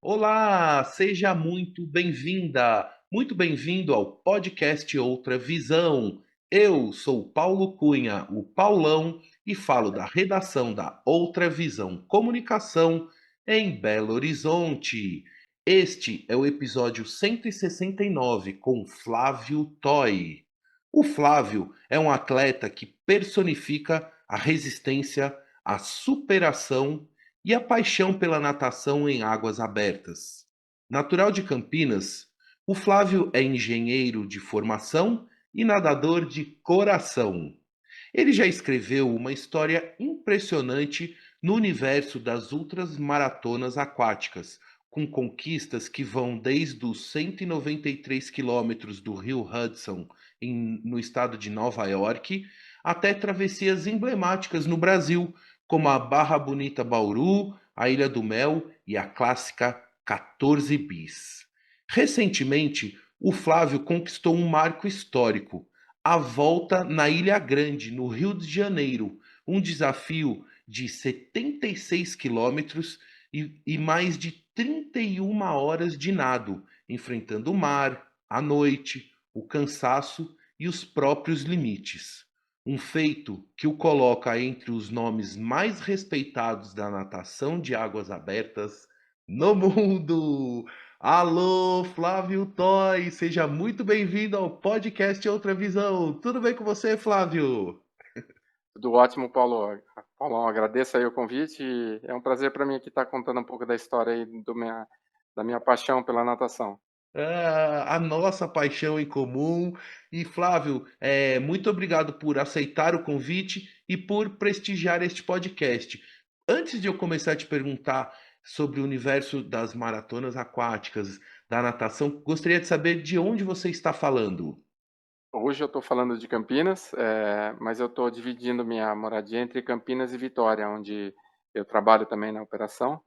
Olá, seja muito bem-vinda, muito bem-vindo ao podcast Outra Visão. Eu sou o Paulo Cunha, o Paulão, e falo da redação da Outra Visão Comunicação em Belo Horizonte. Este é o episódio 169 com Flávio Toy. O Flávio é um atleta que personifica a resistência, a superação e a paixão pela natação em águas abertas. Natural de Campinas, o Flávio é engenheiro de formação e nadador de coração. Ele já escreveu uma história impressionante no universo das ultramaratonas aquáticas, com conquistas que vão desde os 193 quilômetros do rio Hudson, no estado de Nova York, até travessias emblemáticas no Brasil, como a Barra Bonita Bauru, a Ilha do Mel e a clássica 14 Bis. Recentemente, o Flávio conquistou um marco histórico, a volta na Ilha Grande, no Rio de Janeiro, um desafio de 76 quilômetros e mais de 31 horas de nado, enfrentando o mar, a noite, o cansaço e os próprios limites. Um feito que o coloca entre os nomes mais respeitados da natação de águas abertas no mundo. Alô, Flávio Toy, seja muito bem-vindo ao podcast Outra Visão. Tudo bem com você, Flávio? Tudo ótimo, Paulo. Paulo, agradeço aí o convite. É um prazer para mim aqui estar contando um pouco da história aí da minha paixão pela natação. A nossa paixão em comum. E, Flávio, muito obrigado por aceitar o convite e por prestigiar este podcast. Antes de eu começar a te perguntar sobre o universo das maratonas aquáticas, da natação, gostaria de saber de onde você está falando. Hoje eu estou falando de Campinas, mas eu estou dividindo minha moradia entre Campinas e Vitória, onde eu trabalho também na operação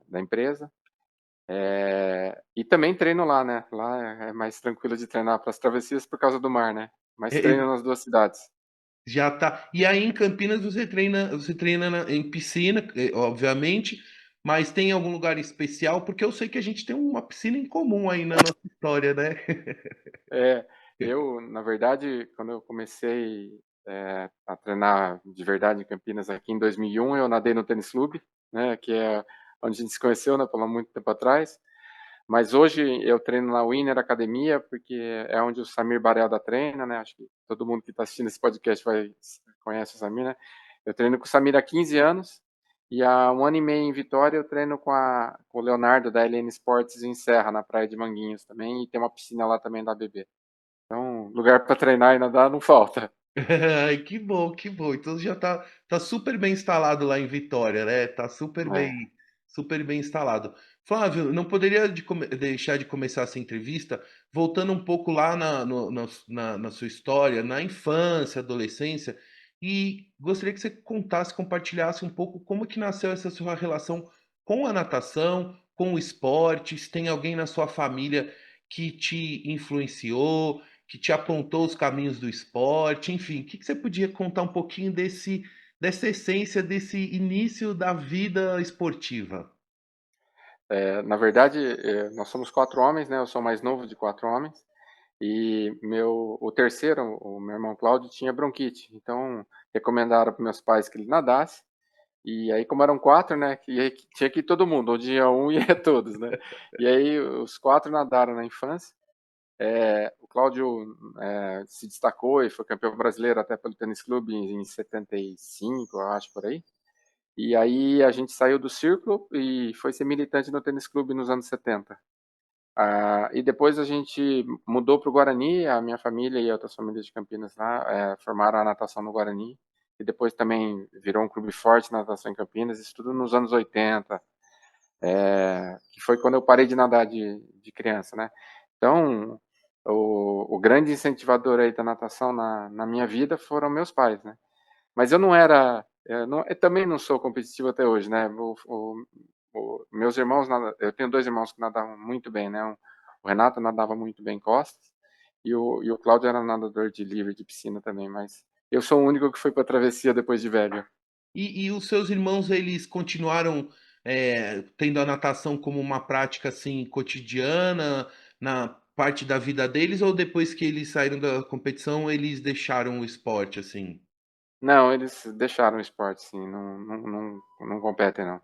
da empresa. E também treino lá, né? Lá é mais tranquilo de treinar para as travessias por causa do mar, né? Mas treino nas duas cidades. Já tá. E aí em Campinas você treina em piscina, obviamente, mas tem algum lugar especial? Porque eu sei que a gente tem uma piscina em comum aí na nossa história, né? É, na verdade, quando eu comecei a treinar de verdade em Campinas aqui em 2001, eu nadei no tênis clube, né, que é onde a gente se conheceu, né, por muito tempo atrás. Mas hoje eu treino na Winner Academia, porque é onde o Samir Barelda treina, né? Acho que todo mundo que está assistindo esse podcast conhece o Samir, né? Eu treino com o Samir há 15 anos e há um ano e meio em Vitória eu treino com o Leonardo da LN Sports em Serra, na Praia de Manguinhos também, e tem uma piscina lá também da BB. Então, lugar para treinar e nadar não falta. Ai, que bom, que bom. Então já tá super bem instalado lá em Vitória, né? Tá É. super bem instalado. Flávio, não poderia deixar de começar essa entrevista voltando um pouco lá na sua história, na infância, adolescência, e gostaria que você contasse, compartilhasse um pouco como que nasceu essa sua relação com a natação, com o esporte, se tem alguém na sua família que te influenciou, que te apontou os caminhos do esporte, enfim, o que você podia contar um pouquinho dessa essência, desse início da vida esportiva? Na verdade, nós somos quatro homens, né? Eu sou o mais novo de quatro homens. E o terceiro, o meu irmão Cláudio, tinha bronquite. Então, recomendaram para meus pais que ele nadasse. E aí, como eram quatro, né? Tinha que ir todo mundo. Onde ia um, ia todos, né? E aí, os quatro nadaram na infância. O Cláudio se destacou e foi campeão brasileiro até pelo Tênis Clube em 75, eu acho, por aí. E aí a gente saiu do círculo e foi ser militante no Tênis Clube nos anos 70. E depois a gente mudou para o Guarani, a minha família e outras famílias de Campinas lá formaram a natação no Guarani. E depois também virou um clube forte na natação em Campinas, isso tudo nos anos 80, que foi quando eu parei de nadar de criança, né? Então, o grande incentivador aí da natação na minha vida foram meus pais, né? Mas eu não era, eu também não sou competitivo até hoje, né? Meus irmãos, eu tenho dois irmãos que nadavam muito bem, né? O Renato nadava muito bem costas e o Cláudio era nadador de livre de piscina também, mas eu sou o único que foi para travessia depois de velho. E os seus irmãos, eles continuaram. tendo a natação como uma prática assim cotidiana na parte da vida deles, ou depois que eles saíram da competição, eles deixaram o esporte assim? Não, eles deixaram o esporte, sim, não competem, não.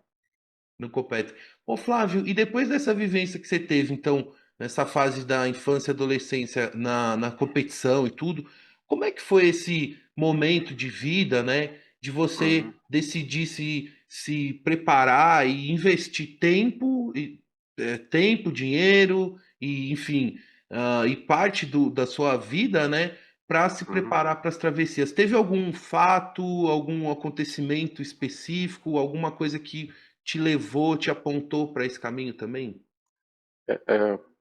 Não compete. Ô Flávio, e depois dessa vivência que você teve, então, nessa fase da infância e adolescência, na competição e tudo, como é que foi esse momento de vida, né? De Uhum, você decidir se preparar e investir tempo, tempo, dinheiro, e enfim, e parte da sua vida, né? Para se uhum. preparar para as travessias. Teve algum fato, algum acontecimento específico, alguma coisa que te levou, te apontou para esse caminho também?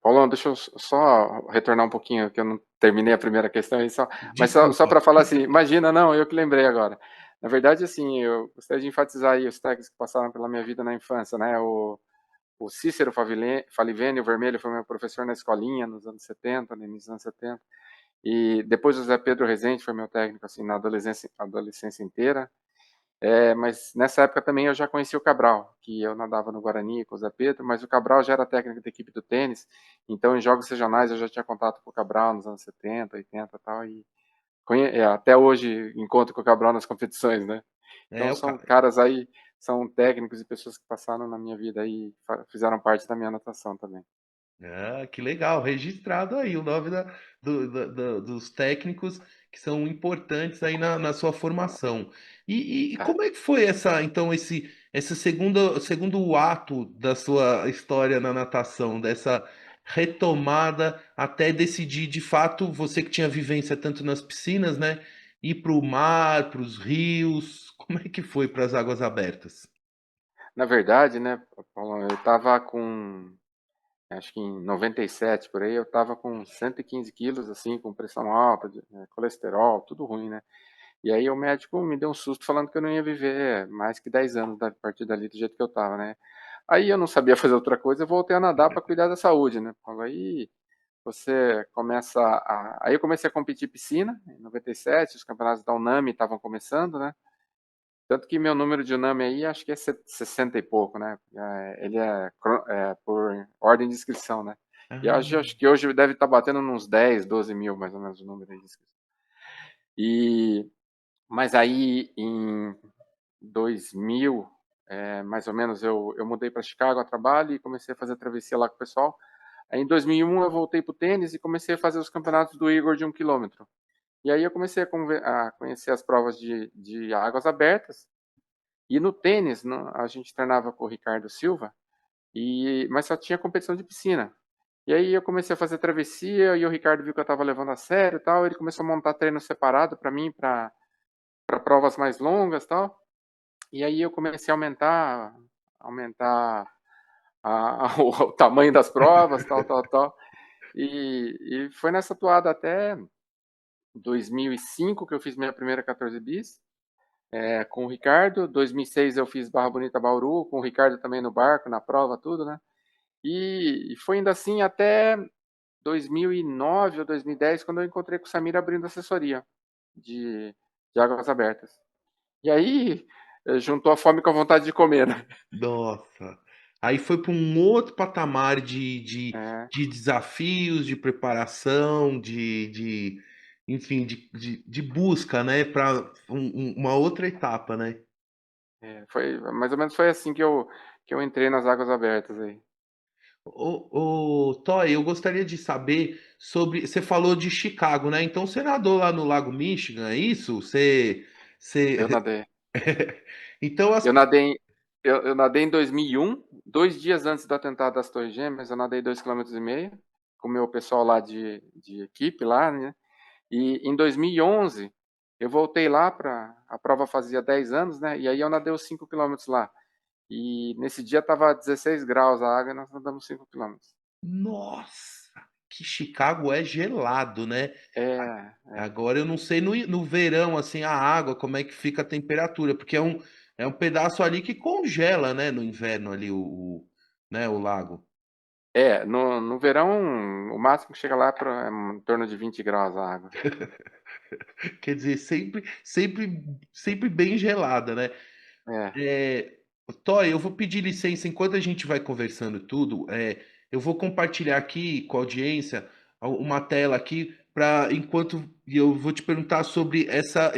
Paulão, deixa eu só retornar um pouquinho, que eu não terminei a primeira questão aí, mas só Desculpa. para falar assim, imagina, não, eu que lembrei agora. Na verdade, assim, eu gostaria de enfatizar aí os técnicos que passaram pela minha vida na infância, né? O Cícero Falivene, o Vermelho, foi meu professor na escolinha nos anos 70, no início dos anos 70. E depois o Zé Pedro Rezende foi meu técnico, assim, na adolescência inteira. Mas nessa época também eu já conheci o Cabral, que eu nadava no Guarani com o Zé Pedro, mas o Cabral já era técnico da equipe do tênis, então em jogos regionais eu já tinha contato com o Cabral nos anos 70, 80 e tal, e até hoje encontro com o Cabral nas competições, né? É, Então o são cara. caras aí, são técnicos e pessoas que passaram na minha vida aí, fizeram parte da minha natação também. Ah, que legal, registrado aí o nome dos técnicos que são importantes aí na sua formação. E É. como é que foi então, esse segundo ato da sua história na natação, dessa retomada até decidir, de fato, você que tinha vivência tanto nas piscinas, né, ir para o mar, para os rios, como é que foi para as águas abertas? Na verdade, né, Paulo, eu tava com, acho que em 97 por aí, eu tava com 115 quilos, assim, com pressão alta, colesterol, tudo ruim, né? E aí o médico me deu um susto falando que eu não ia viver mais que 10 anos a partir dali do jeito que eu tava, né? Aí eu não sabia fazer outra coisa, eu voltei a nadar para cuidar da saúde, né? Paulo? Aí você começa Aí eu comecei a competir piscina, em 97, os campeonatos da UNAMI estavam começando, né? Tanto que meu número de UNAMI aí acho que é 60 e pouco, né? Ele é por ordem de inscrição, né? E Ah, acho que hoje deve estar batendo uns 10, 12 mil, mais ou menos, o número de inscrição. E, mas aí em 2000, mais ou menos, eu mudei para Chicago a trabalho e comecei a fazer travessia lá com o pessoal. Aí em 2001 eu voltei para o tênis e comecei a fazer os campeonatos do Igor de 1 quilômetro. E aí eu comecei a conhecer as provas de águas abertas. E no tênis, a gente treinava com o Ricardo Silva, mas só tinha competição de piscina. E aí eu comecei a fazer travessia e o Ricardo viu que eu estava levando a sério e tal. Ele começou a montar treino separado para mim, para provas mais longas e tal. E aí eu comecei a aumentar o tamanho das provas, tal, tal, tal. E foi nessa toada até 2005 que eu fiz minha primeira 14 bis, com o Ricardo. 2006 eu fiz Barra Bonita Bauru, com o Ricardo também no barco, na prova, tudo, né? E foi indo assim até 2009 ou 2010, quando eu encontrei com o Samir abrindo assessoria de, de águas abertas. E aí juntou a fome com a vontade de comer, né? nossa. Aí foi para um outro patamar É, de desafios, de preparação, enfim, de busca, né, para uma outra etapa, né? foi mais ou menos foi assim que eu entrei nas águas abertas aí. Toy, eu gostaria de saber sobre. Você falou de Chicago, né? Então você nadou lá no Lago Michigan, é isso? Eu Você... nadei. Então as. Eu nadei, eu nadei em 2001, 2 dias antes do atentado das Torres Gêmeas, eu nadei 2,5 km com o meu pessoal lá de equipe lá, né? E em 2011 eu voltei lá para a prova fazia 10 anos, né? E aí eu nadei os 5 km lá. E nesse dia tava 16 graus a água e nós nadamos 5 km. Nossa, que Chicago é gelado, né? É. Agora eu não sei no verão, assim, a água, como é que fica a temperatura, porque é um pedaço ali que congela, né, no inverno ali, né, o lago. No verão, o máximo que chega lá é em torno de 20 graus a água. Quer dizer, sempre bem gelada, né? É. Toy, eu vou pedir licença enquanto a gente vai conversando tudo. Eu vou compartilhar aqui com a audiência uma tela aqui para enquanto e eu vou te perguntar sobre essa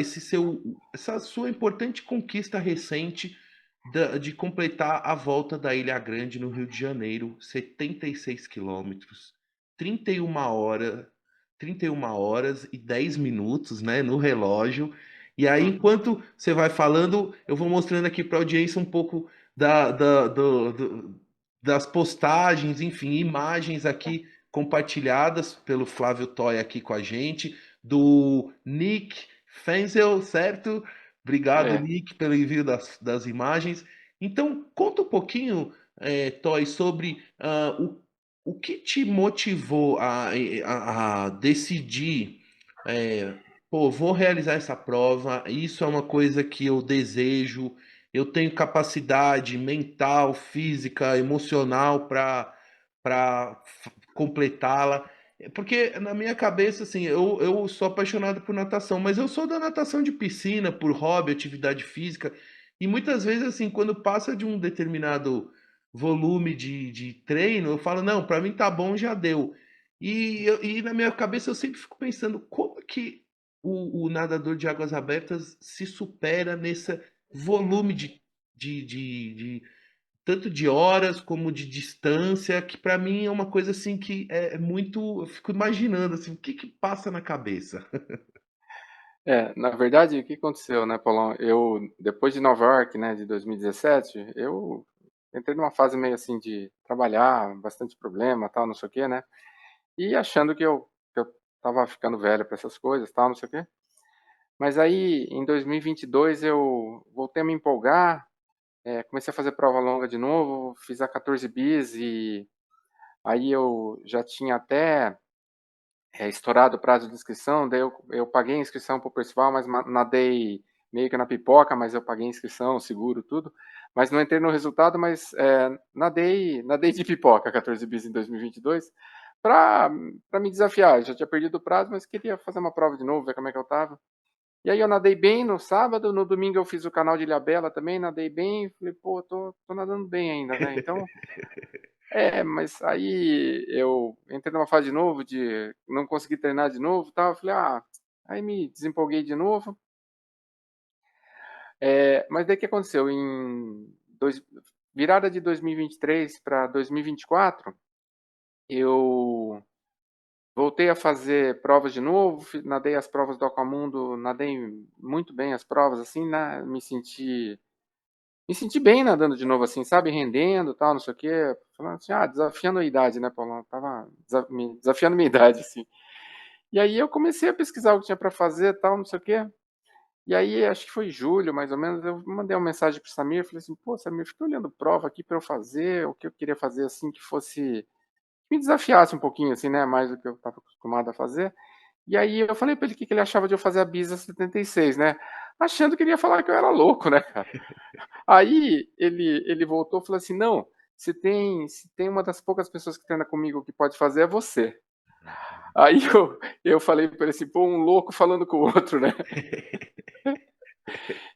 sua importante conquista recente de completar a volta da Ilha Grande no Rio de Janeiro, 76 quilômetros, 31 horas, 31 horas e 10 minutos, né, no relógio. E aí, Uhum. enquanto você vai falando, eu vou mostrando aqui para a audiência um pouco da, da- do- do- das postagens, enfim, imagens aqui compartilhadas pelo Flávio Toy aqui com a gente, do Nick Fenzel, certo? Obrigado, É, Nick, pelo envio das imagens. Então, conta um pouquinho, Toy, sobre o que te motivou a decidir. é, Pô, vou realizar essa prova. Isso é uma coisa que eu desejo. Eu tenho capacidade mental, física, emocional para completá-la. Porque na minha cabeça, assim, eu sou apaixonado por natação, mas eu sou da natação de piscina, por hobby, atividade física. E muitas vezes, assim, quando passa de um determinado volume de treino, eu falo, não, para mim tá bom, já deu. E na minha cabeça eu sempre fico pensando como que o nadador de águas abertas se supera nesse volume de tanto de horas como de distância, que para mim é uma coisa assim que é muito. Eu fico imaginando assim, o que que passa na cabeça. na verdade, o que aconteceu, né, Paulão? Eu, depois de Nova York, né, de 2017, eu entrei numa fase meio assim de trabalhar, bastante problema, tal, não sei o quê, né? E achando que eu tava ficando velho para essas coisas, tal, não sei o quê. Mas aí, em 2022, eu voltei a me empolgar, comecei a fazer prova longa de novo, fiz a 14 bis e aí eu já tinha até estourado o prazo de inscrição, daí eu paguei a inscrição para o festival, mas nadei meio que na pipoca, mas eu paguei a inscrição, seguro, tudo. Mas não entrei no resultado, mas nadei de pipoca 14 bis em 2022 para me desafiar. Eu já tinha perdido o prazo, mas queria fazer uma prova de novo, ver como é que eu tava. E aí eu nadei bem no sábado, no domingo eu fiz o canal de Ilhabela também, nadei bem, falei, pô, tô nadando bem ainda, né? Então, mas aí eu entrei numa fase de novo de não conseguir treinar de novo, tal. Eu falei, aí me desempolguei de novo. Mas daí o que aconteceu? Virada de 2023 para 2024, eu voltei a fazer provas de novo, nadei as provas do Aquamundo, nadei muito bem as provas, assim, né? Me senti bem nadando de novo, assim, sabe? Rendendo, tal, não sei o quê. Falando assim, desafiando a idade, né, Paulo? Tava desafiando minha idade, assim. E aí eu comecei a pesquisar o que tinha para fazer, tal, não sei o quê. E aí, acho que foi julho, mais ou menos, eu mandei uma mensagem pro Samir, falei assim, pô, Samir, fica olhando prova aqui para eu fazer, o que eu queria fazer, assim, que fosse, que me desafiasse um pouquinho, assim, né, mais do que eu estava acostumado a fazer. E aí eu falei para ele o que que ele achava de eu fazer a Bisa 76, né, achando que ele ia falar que eu era louco, né, cara. Aí ele voltou e falou assim, não, se tem uma das poucas pessoas que treina comigo que pode fazer é você. Aí eu falei para ele assim, pô, um louco falando com o outro, né?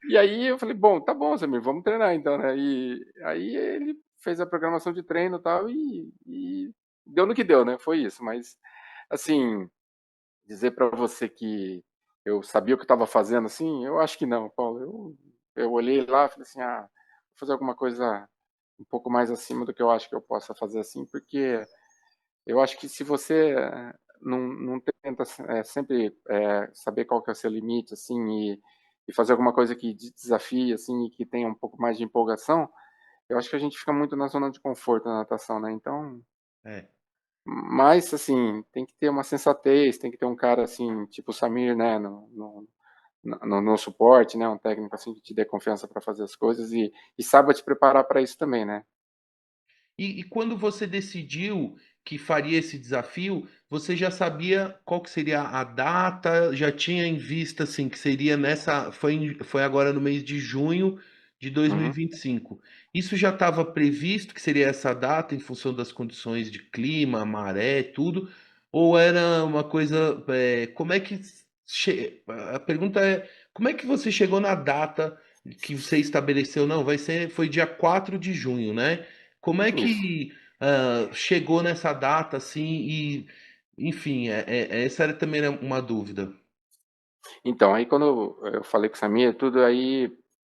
E aí eu falei, bom, tá bom, Samir, vamos treinar então, né? E aí ele fez a programação de treino e tal, e deu no que deu, né? Foi isso. Mas, assim, dizer para você que eu sabia o que estava fazendo, assim, eu acho que não, Paulo. Eu olhei lá e falei assim, vou fazer alguma coisa um pouco mais acima do que eu acho que eu possa fazer assim, porque eu acho que se você não tenta sempre saber qual que é o seu limite, assim, e fazer alguma coisa que desafie, assim, e que tenha um pouco mais de empolgação, eu acho que a gente fica muito na zona de conforto na natação, né? Então, É. mas, assim, tem que ter uma sensatez, tem que ter um cara, assim, tipo o Samir, né, no suporte, né, um técnico, assim, que te dê confiança para fazer as coisas e saiba te preparar para isso também, né? E quando você decidiu que faria esse desafio, você já sabia qual que seria a data? Já tinha em vista assim que seria nessa, foi agora no mês de junho de Uhum. 2025. Isso já estava previsto que seria essa data em função das condições de clima, maré, tudo? Ou era uma coisa, como é que a pergunta é, como é que você chegou na data que você estabeleceu, não, foi dia 4 de junho, né? Como é Isso. que chegou nessa data, assim, e, enfim, essa era também uma dúvida. Então, aí quando eu falei com o Samir, tudo aí,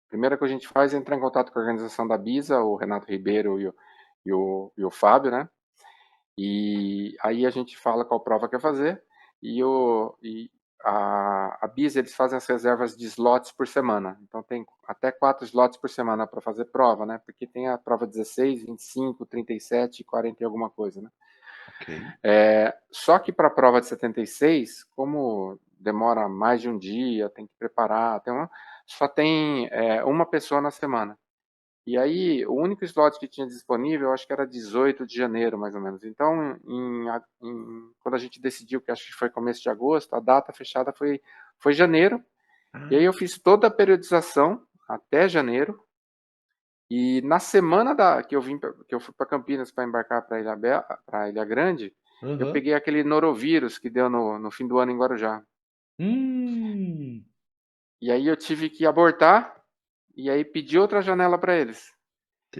a primeira coisa que a gente faz é entrar em contato com a organização da Bisa, o Renato Ribeiro e o Fábio, né? E aí a gente fala qual prova quer fazer e a Bisa, eles fazem as reservas de slots por semana. Então tem até 4 slots por semana para fazer prova, né? Porque tem a prova 16, 25, 37, 40 e alguma coisa, né? Ok. Só que para a prova de 76, como demora mais de um dia, tem que preparar, só tem uma pessoa na semana. E aí, o único slot que tinha disponível, eu acho que era 18 de janeiro, mais ou menos. Então, quando a gente decidiu, que acho que foi começo de agosto, a data fechada foi janeiro. E aí Ah, eu fiz toda a periodização até janeiro. E na semana que eu fui para Campinas para embarcar para Ilha Grande, eu aham. peguei aquele norovírus que deu no fim do ano em Guarujá. Hum, E aí eu tive que abortar e aí pedi outra janela para eles.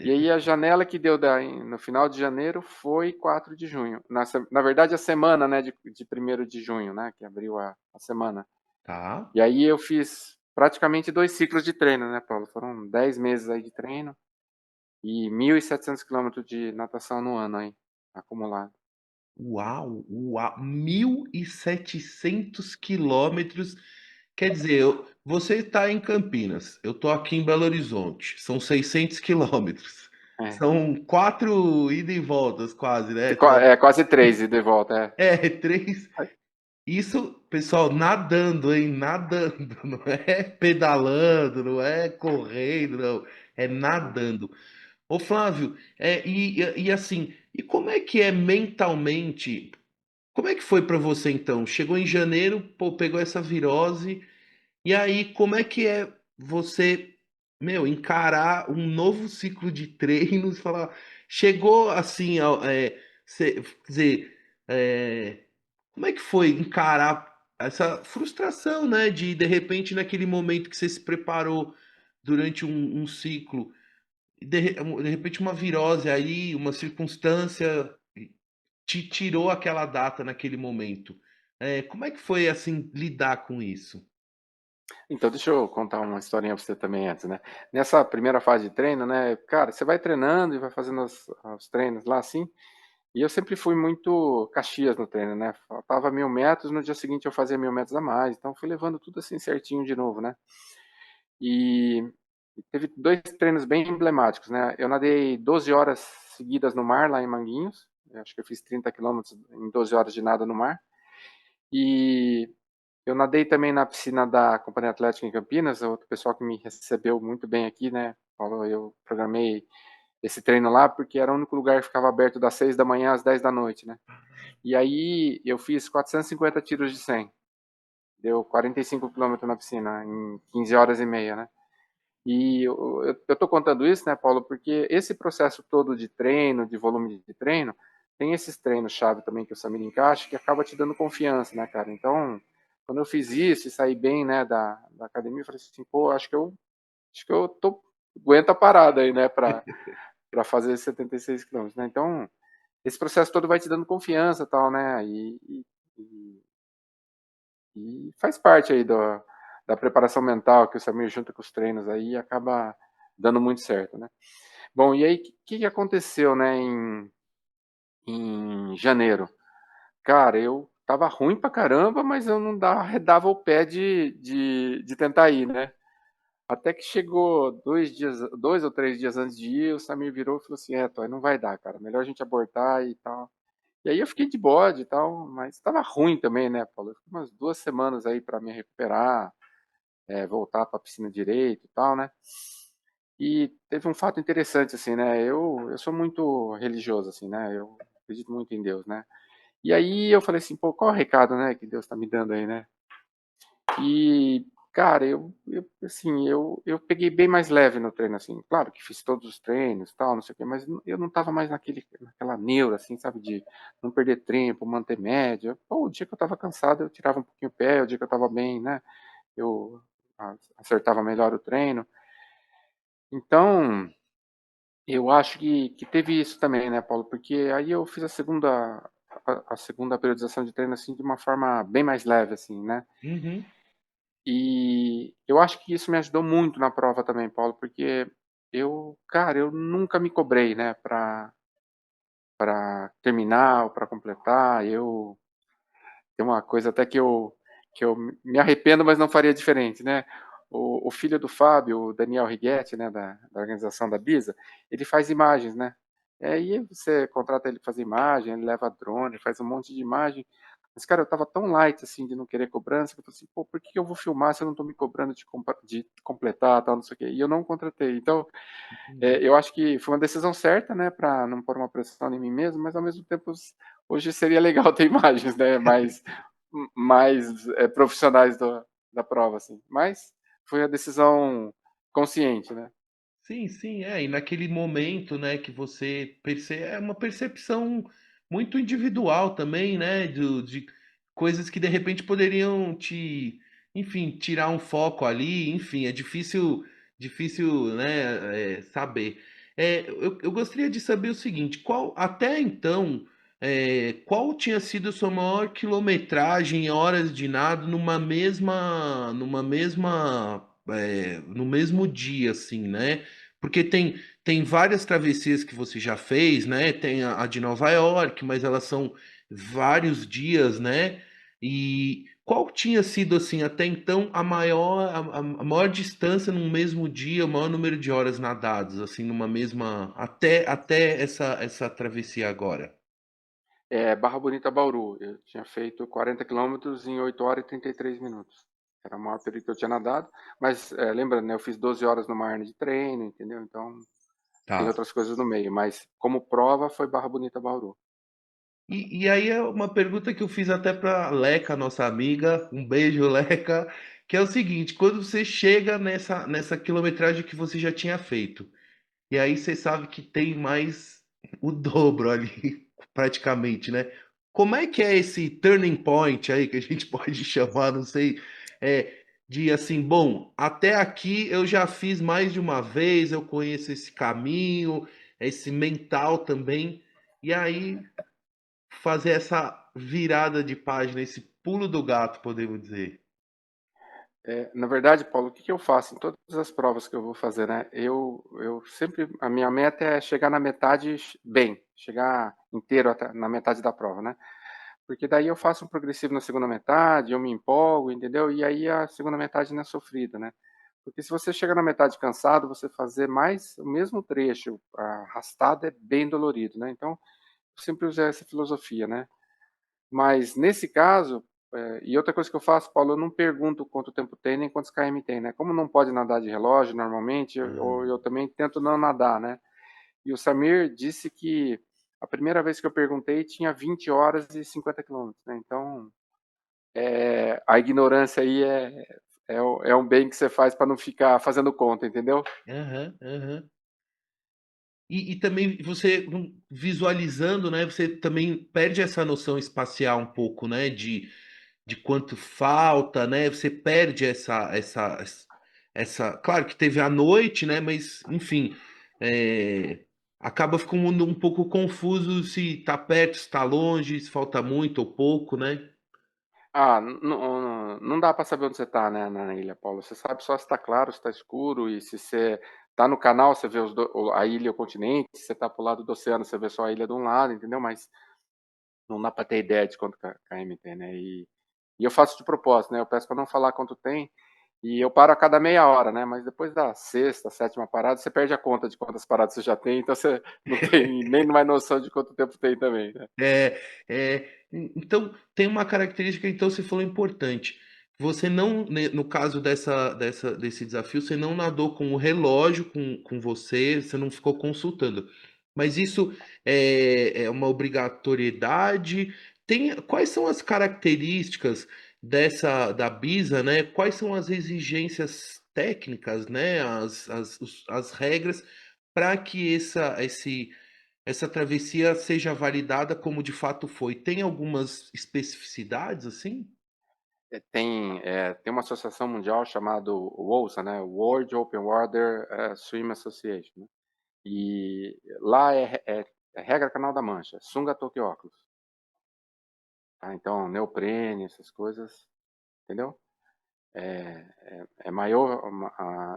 E aí a janela que deu no final de janeiro foi 4 de junho. Na verdade, a semana, né, de 1º de junho, né, que abriu a semana. tá. E aí eu fiz praticamente 2 ciclos de treino, né, Paulo? Foram 10 meses aí de treino e 1.700 quilômetros de natação no ano aí, acumulado. Uau, uau, 1.700 quilômetros. Quer dizer, você está em Campinas, eu estou aqui em Belo Horizonte, são 600 quilômetros. É, São 4 ida e voltas quase, né? é quase 3 e de volta, Três. é. Isso, pessoal, nadando, hein? Nadando, não é pedalando, não é correndo, não. É nadando. Ô Flávio, e assim, e como é que é mentalmente? Como é que foi pra você então? Chegou em janeiro, pô, pegou essa virose, e aí como é que é você, meu, encarar um novo ciclo de treinos, falar, chegou assim, quer dizer, como é que foi encarar essa frustração, né, de repente naquele momento que você se preparou durante um ciclo, de repente uma virose aí, uma circunstância te tirou aquela data naquele momento. Como é que foi assim lidar com isso? Então, deixa eu contar uma historinha pra você também antes, né? Nessa primeira fase de treino, né, cara, você vai treinando e vai fazendo os treinos lá assim. E eu sempre fui muito Caxias no treino, né? Faltava 1.000 metros, no dia seguinte eu fazia 1.000 metros a mais. Então fui levando tudo assim certinho de novo, né? E teve 2 treinos bem emblemáticos, né? Eu nadei 12 horas seguidas no mar, lá em Manguinhos. Eu acho que eu fiz 30 quilômetros em 12 horas de nada no mar. E eu nadei também na piscina da Companhia Atlética em Campinas, outro pessoal que me recebeu muito bem aqui, né? Falou, eu programei esse treino lá porque era o único lugar que ficava aberto das 6 da manhã às 10 da noite, né? E aí eu fiz 450 tiros de 100. Deu 45 quilômetros na piscina em 15 horas e meia, né? E eu tô contando isso, né, Paulo, porque esse processo todo de treino, de volume de treino, tem esses treinos-chave também que o Samir encaixa, que acaba te dando confiança, né, cara? Então, quando eu fiz isso e saí bem, né, da academia, eu falei assim, pô, acho que eu aguento a parada aí, né, para fazer 76 quilômetros, né? Então, esse processo todo vai te dando confiança, tal, né? E faz parte aí da preparação mental que o Samir junta com os treinos aí e acaba dando muito certo, né? Bom, e aí o que aconteceu, né, em janeiro? Cara, eu tava ruim pra caramba, mas eu não arredava o pé de tentar ir, né? Até que chegou 2 dias, 2 ou 3 dias antes de ir, o Samir virou e falou assim: Toy, não vai dar, cara, melhor a gente abortar e tal. E aí eu fiquei de bode e tal, mas estava ruim também, né, Paulo? Eu fiquei umas 2 semanas aí para me recuperar, voltar para a piscina direito e tal, né? E teve um fato interessante, assim, né? Eu sou muito religioso, assim, né? Eu acredito muito em Deus, né? E aí eu falei assim, pô, qual é o recado, né, que Deus está me dando aí, né? E, cara, eu peguei bem mais leve no treino, assim. Claro que fiz todos os treinos, tal, não sei o quê, mas eu não tava mais naquela neura, assim, sabe, de não perder tempo, manter média. Pô, o dia que eu tava cansado, eu tirava um pouquinho o pé, o dia que eu tava bem, né, eu acertava melhor o treino. Então, eu acho que teve isso também, né, Paulo, porque aí eu fiz a segunda periodização de treino, assim, de uma forma bem mais leve, assim, né. Uhum. E eu acho que isso me ajudou muito na prova também, Paulo, porque cara, eu nunca me cobrei, né, para terminar ou para completar. Eu Tem uma coisa até que eu me arrependo, mas não faria diferente, né. O filho do Fábio, o Daniel Righetti, né, da organização da Bisa, ele faz imagens, né. Aí você contrata ele pra fazer imagem, ele leva drone, faz um monte de imagem. Mas, cara, eu estava tão light, assim, de não querer cobrança, que eu falei assim: "Pô, por que eu vou filmar se eu não estou me cobrando de completar, tal, não sei o quê", e eu não contratei. Então, Entendi. eu acho que foi uma decisão certa, né, para não pôr uma pressão em mim mesmo, mas ao mesmo tempo hoje seria legal ter imagens, né, mais profissionais da prova, assim. Mas foi a decisão consciente, né. Sim, sim, é, e naquele momento, né, que é uma percepção muito individual também, né, de coisas que de repente poderiam enfim, tirar um foco ali, enfim, é difícil, né, saber. Eu gostaria de saber o seguinte, até então, qual tinha sido a sua maior quilometragem em horas de nado no mesmo dia, assim, né? Porque tem várias travessias que você já fez, né? Tem a de Nova York, mas elas são vários dias, né? E qual tinha sido, assim, até então, a maior distância num mesmo dia, o maior número de horas nadadas, assim, numa mesma. Até essa travessia agora? Barra Bonita, Bauru, eu tinha feito 40 quilômetros em 8 horas e 33 minutos. Era o maior período que eu tinha nadado, mas, lembrando, né, eu fiz 12 horas no Marne de treino, entendeu, então tem Tá. outras coisas no meio, mas como prova foi Barra Bonita, Bauru. E aí é uma pergunta que eu fiz até para Leca, nossa amiga, um beijo, Leca, que é o seguinte: quando você chega nessa quilometragem que você já tinha feito, e aí você sabe que tem mais o dobro ali, praticamente, né? Como é que é esse turning point aí que a gente pode chamar, não sei, de assim, bom, até aqui eu já fiz mais de uma vez, eu conheço esse caminho, esse mental também, e aí fazer essa virada de página, esse pulo do gato, podemos dizer. Na verdade, Paulo, o que que eu faço em todas as provas que eu vou fazer, né? Eu sempre, a minha meta é chegar na metade bem, chegar inteiro até na metade da prova, né? Porque daí eu faço um progressivo na segunda metade, eu me empolgo, entendeu? E aí a segunda metade não é sofrida, né? Porque se você chega na metade cansado, você fazer mais o mesmo trecho arrastado é bem dolorido, né? Então, eu sempre usei essa filosofia, né? Mas nesse caso, e outra coisa que eu faço, Paulo, eu não pergunto quanto tempo tem nem quantos km tem, né? Como não pode nadar de relógio normalmente, eu Ah, também tento não nadar, né? E o Samir disse que a primeira vez que eu perguntei tinha 20 horas e 50 quilômetros, né? Então, a ignorância aí é um bem que você faz para não ficar fazendo conta, entendeu? aham, aham. E também você visualizando, né? Você também perde essa noção espacial um pouco, né? De quanto falta, né? Você perde Claro que teve a noite, né? Mas, enfim, acaba ficando um pouco confuso se tá perto, se tá longe, se falta muito ou pouco, né? Não dá para saber onde você está, né, na ilha, Paulo. Você sabe só se está claro, se está escuro, e se você está no canal, você vê a ilha e o continente, se você está pro lado do oceano, você vê só a ilha de um lado, entendeu? Mas não dá para ter ideia de quanto km tem, né? E eu faço de propósito, né? Eu peço para não falar quanto tem, e eu paro a cada meia hora, né? Mas depois da sexta, sétima parada, você perde a conta de quantas paradas você já tem, então você não tem nem mais noção de quanto tempo tem também, né? É, então, tem uma característica, então, você falou importante. Você não, no caso desse desafio, você não nadou com o relógio com você, você não ficou consultando. Mas isso é uma obrigatoriedade. Quais são as características da Bisa, né? Quais são as exigências técnicas, né? As regras para que essa travessia seja validada como de fato foi. Tem algumas especificidades assim? tem uma associação mundial chamada WOSA, né? World Open Water Swim Association, né? E lá é regra Canal da Mancha, sunga, touca e óculos. Tá? Então, neoprene, essas coisas, entendeu? É maior,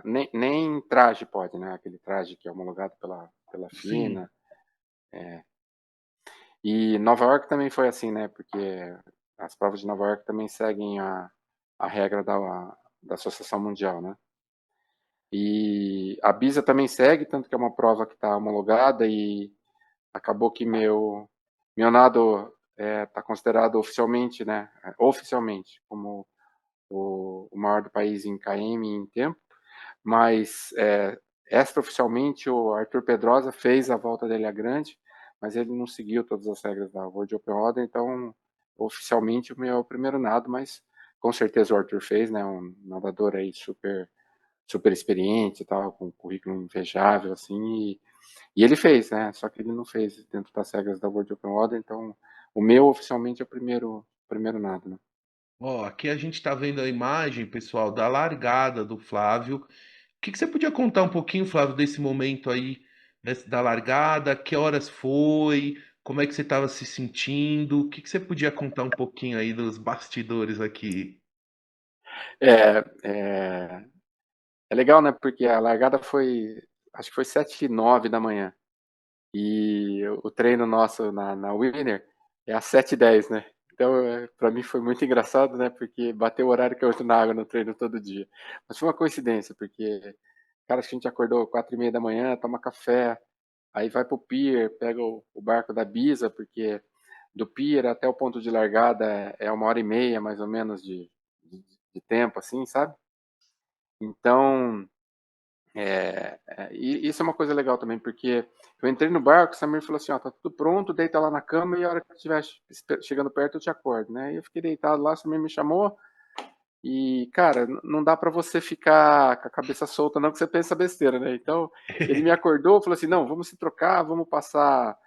nem traje pode, né? Aquele traje que é homologado pela Sim. FINA. E Nova York também foi assim, né? Porque as provas de Nova York também seguem a regra da Associação Mundial, né? E a BISA também segue, tanto que é uma prova que está homologada e acabou que meu nado está considerado oficialmente, né? Oficialmente como o maior do país em km em tempo, mas extraoficialmente o Arthur Pedrosa fez a volta dele à grande, mas ele não seguiu todas as regras da World Open Order, então oficialmente o meu é o primeiro nado, mas com certeza o Arthur fez, né? Um nadador aí super experiente e tal, com um currículo invejável, assim, e ele fez, né? Só que ele não fez dentro das regras da World Open Order, então o meu oficialmente é o primeiro nado, né? Ó, aqui a gente está vendo a imagem, pessoal, da largada do Flávio. O que que você podia contar um pouquinho, Flávio, desse momento aí, da largada? Que horas foi? Como é que você estava se sentindo? O que que você podia contar um pouquinho aí dos bastidores aqui? É, é, é legal, né? Porque a largada foi, acho que foi 7h09 da manhã. E o treino nosso na Winner é às 7h10, né? Então, para mim foi muito engraçado, né? Porque bateu o horário que eu entro na água no treino todo dia. Mas foi uma coincidência, porque, cara, acho que a gente acordou 4h30 da manhã, toma café, aí vai pro pier, pega o barco da Bisa, porque do pier até o ponto de largada é 1h30, mais ou menos, de tempo, assim, sabe? Então, e isso é uma coisa legal também, porque eu entrei no barco, o Samir falou assim, ó, tá tudo pronto, deita lá na cama e a hora que estiver chegando perto eu te acordo, né? E eu fiquei deitado lá, o Samir me chamou e, cara, não dá pra você ficar com a cabeça solta não, que você pensa besteira, né? Então, ele me acordou, falou assim, não, vamos se trocar, vamos passar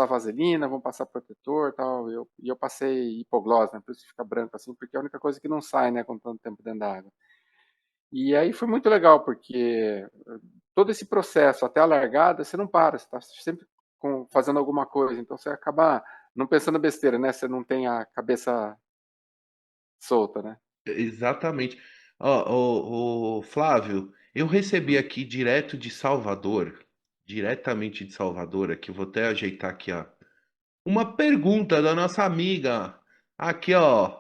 vaselina, vamos passar protetor, tal. E eu passei hipoglós, né? Por isso fica branco assim, porque é a única coisa que não sai, né, com tanto tempo dentro da água. E aí foi muito legal, porque todo esse processo até a largada, você não para, você está sempre fazendo alguma coisa, então você acaba não pensando besteira, né? Você não tem a cabeça solta, né? Exatamente. Ó, Flávio, eu recebi Hum. aqui direto de Salvador, diretamente de Salvador, aqui, vou até ajeitar aqui, ó. Uma pergunta da nossa amiga. Aqui, ó.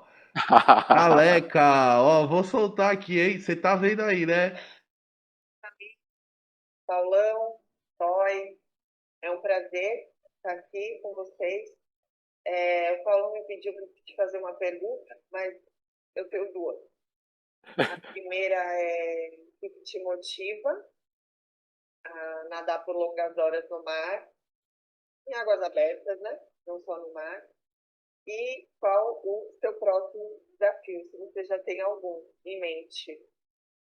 Aleca, ó, vou soltar aqui, hein? Você tá vendo aí, né? Paulão, Toy, é um prazer estar aqui com vocês. O Paulão me pediu para te fazer uma pergunta, mas eu tenho duas. A primeira é o que te motiva a nadar por longas horas no mar, em águas abertas, né? Não só no mar. E qual o seu próximo desafio, se você já tem algum em mente.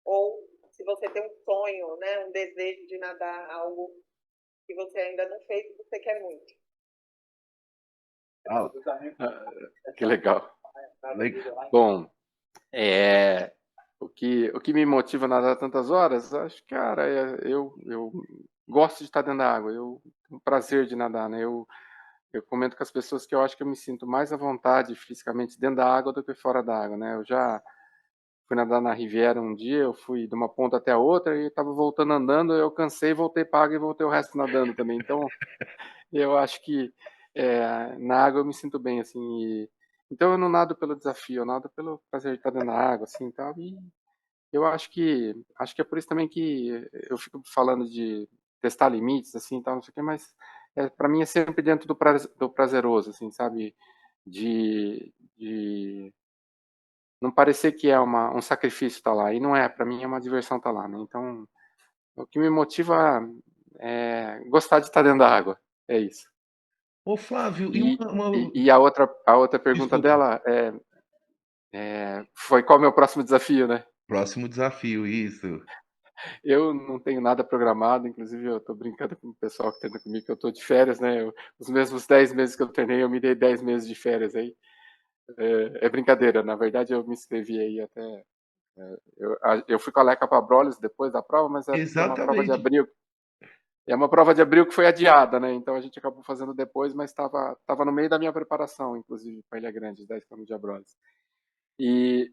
Ou se você tem um sonho, né? Um desejo de nadar algo que você ainda não fez e você quer muito. Ah, Que legal. le- Bom, o que me motiva a nadar tantas horas, acho que, cara, eu gosto de estar dentro da água, eu tenho prazer de nadar, né? Eu comento com as pessoas que eu acho que eu me sinto mais à vontade fisicamente dentro da água do que fora da água, né? Eu já fui nadar na Riviera um dia, eu fui de uma ponta até a outra e estava voltando andando, eu cansei, voltei para a água e voltei o resto nadando também. Então, eu acho que na água eu me sinto bem, assim. Então, eu não nado pelo desafio, eu nado pelo prazer de estar dentro da água, assim, tal. E eu acho que é por isso também que eu fico falando de testar limites, assim, tal, não sei o quê, mas para mim é sempre dentro do prazeroso, assim, sabe? De não parecer que é um sacrifício estar lá. E não é, para mim é uma diversão estar lá, né? Então, o que me motiva é gostar de estar dentro da água. É isso. Ô, Flávio, e E, e, uma... e a outra pergunta Desculpa. dela foi qual é o meu próximo desafio, né? Próximo desafio, isso. Eu não tenho nada programado, inclusive eu estou brincando com o pessoal que treina comigo que eu estou de férias, né? Os mesmos 10 meses que eu treinei, eu me dei 10 meses de férias aí. É brincadeira, na verdade eu me inscrevi aí até. Eu fui com a Leca para Brolhos depois da prova, mas é porque é uma prova de Exatamente. abril. É uma prova de abril que foi adiada, né? Então a gente acabou fazendo depois, mas estava no meio da minha preparação, inclusive, para Ilha Grande, 10 km de Abrolhos.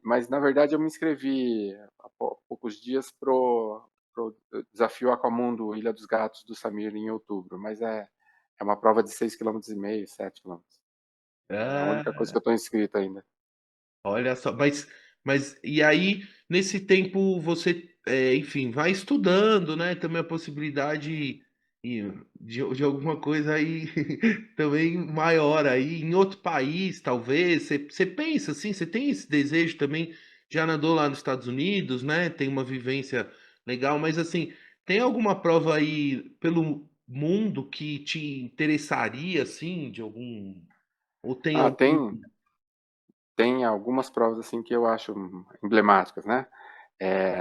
Mas na verdade eu me inscrevi há poucos dias pro desafio Aquamundo Ilha dos Gatos do Samir em outubro, mas é uma prova de 6,5 km, 7 km. É a única coisa Ah, que eu estou inscrito ainda. olha só, mas e aí, nesse tempo, você, enfim, vai estudando, né? Também a possibilidade de alguma coisa aí também maior aí, em outro país, talvez. Você pensa assim, você tem esse desejo também, já nadou lá nos Estados Unidos, né? Tem uma vivência legal, mas assim, tem alguma prova aí pelo mundo que te interessaria, assim, de algum. Ou tem Ah, algum. tem algumas provas assim que eu acho emblemáticas, né?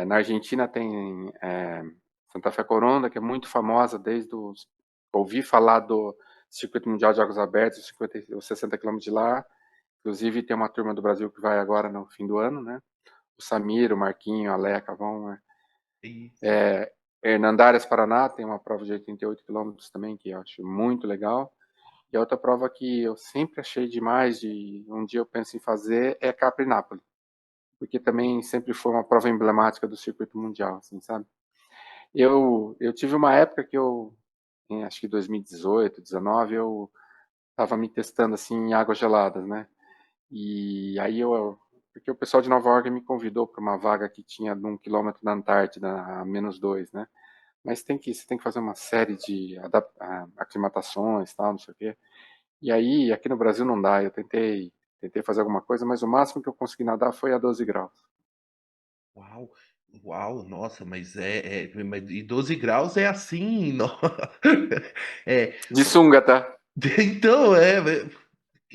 Na Argentina tem Santa Fé Coronda, que é muito famosa desde os... Ouvi falar do Circuito Mundial de Águas Abertas, os 50, os 60 quilômetros de lá. Inclusive tem uma turma do Brasil que vai agora no fim do ano, né? O Samir, o Marquinho, a Leca vão, né? Isso. Hernandárias, Paraná, tem uma prova de 88 quilômetros também, que eu acho muito legal. E a outra prova que eu sempre achei demais, de um dia eu penso em fazer, é Capri Nápoles, porque também sempre foi uma prova emblemática do circuito mundial, assim, sabe? Eu tive uma época que acho que 2018, 19, eu estava me testando assim em águas geladas, né? E aí porque o pessoal de Nova York me convidou para uma vaga que tinha de 1 quilômetro na Antártida, a -2, né? Mas você tem que fazer uma série de aclimatações, tal, não sei o quê. E aí, aqui no Brasil não dá. Eu tentei fazer alguma coisa, mas o máximo que eu consegui nadar foi a 12 graus. Uau, uau, nossa, mas e 12 graus é assim, é, De sunga, tá? então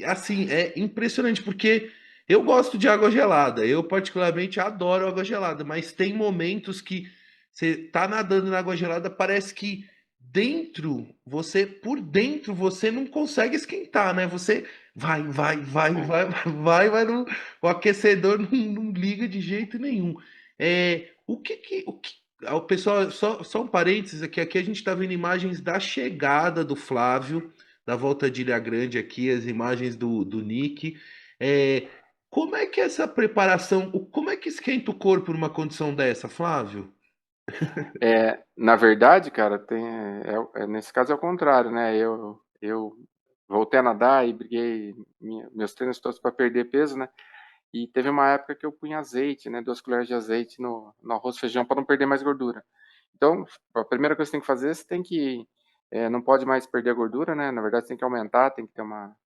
assim, é impressionante porque eu gosto de água gelada, eu particularmente adoro água gelada, mas tem momentos que você tá nadando na água gelada, parece que por dentro, você não consegue esquentar, né? Você vai, o aquecedor não liga de jeito nenhum. O pessoal, só um parênteses aqui a gente tá vendo imagens da chegada do Flávio da volta de Ilha Grande aqui, as imagens do Nick. É, como é que é essa preparação, como é que esquenta o corpo numa condição dessa, Flávio? Na verdade, cara, nesse caso é o contrário, né? Eu voltei a nadar e briguei meus treinos todos para perder peso, né? E teve uma época que eu punha azeite, né? 2 colheres de azeite no arroz e feijão para não perder mais gordura. Então, a primeira coisa que você tem que fazer, você tem que não pode mais perder a gordura, né? Na verdade, você tem que aumentar, tem que ter uma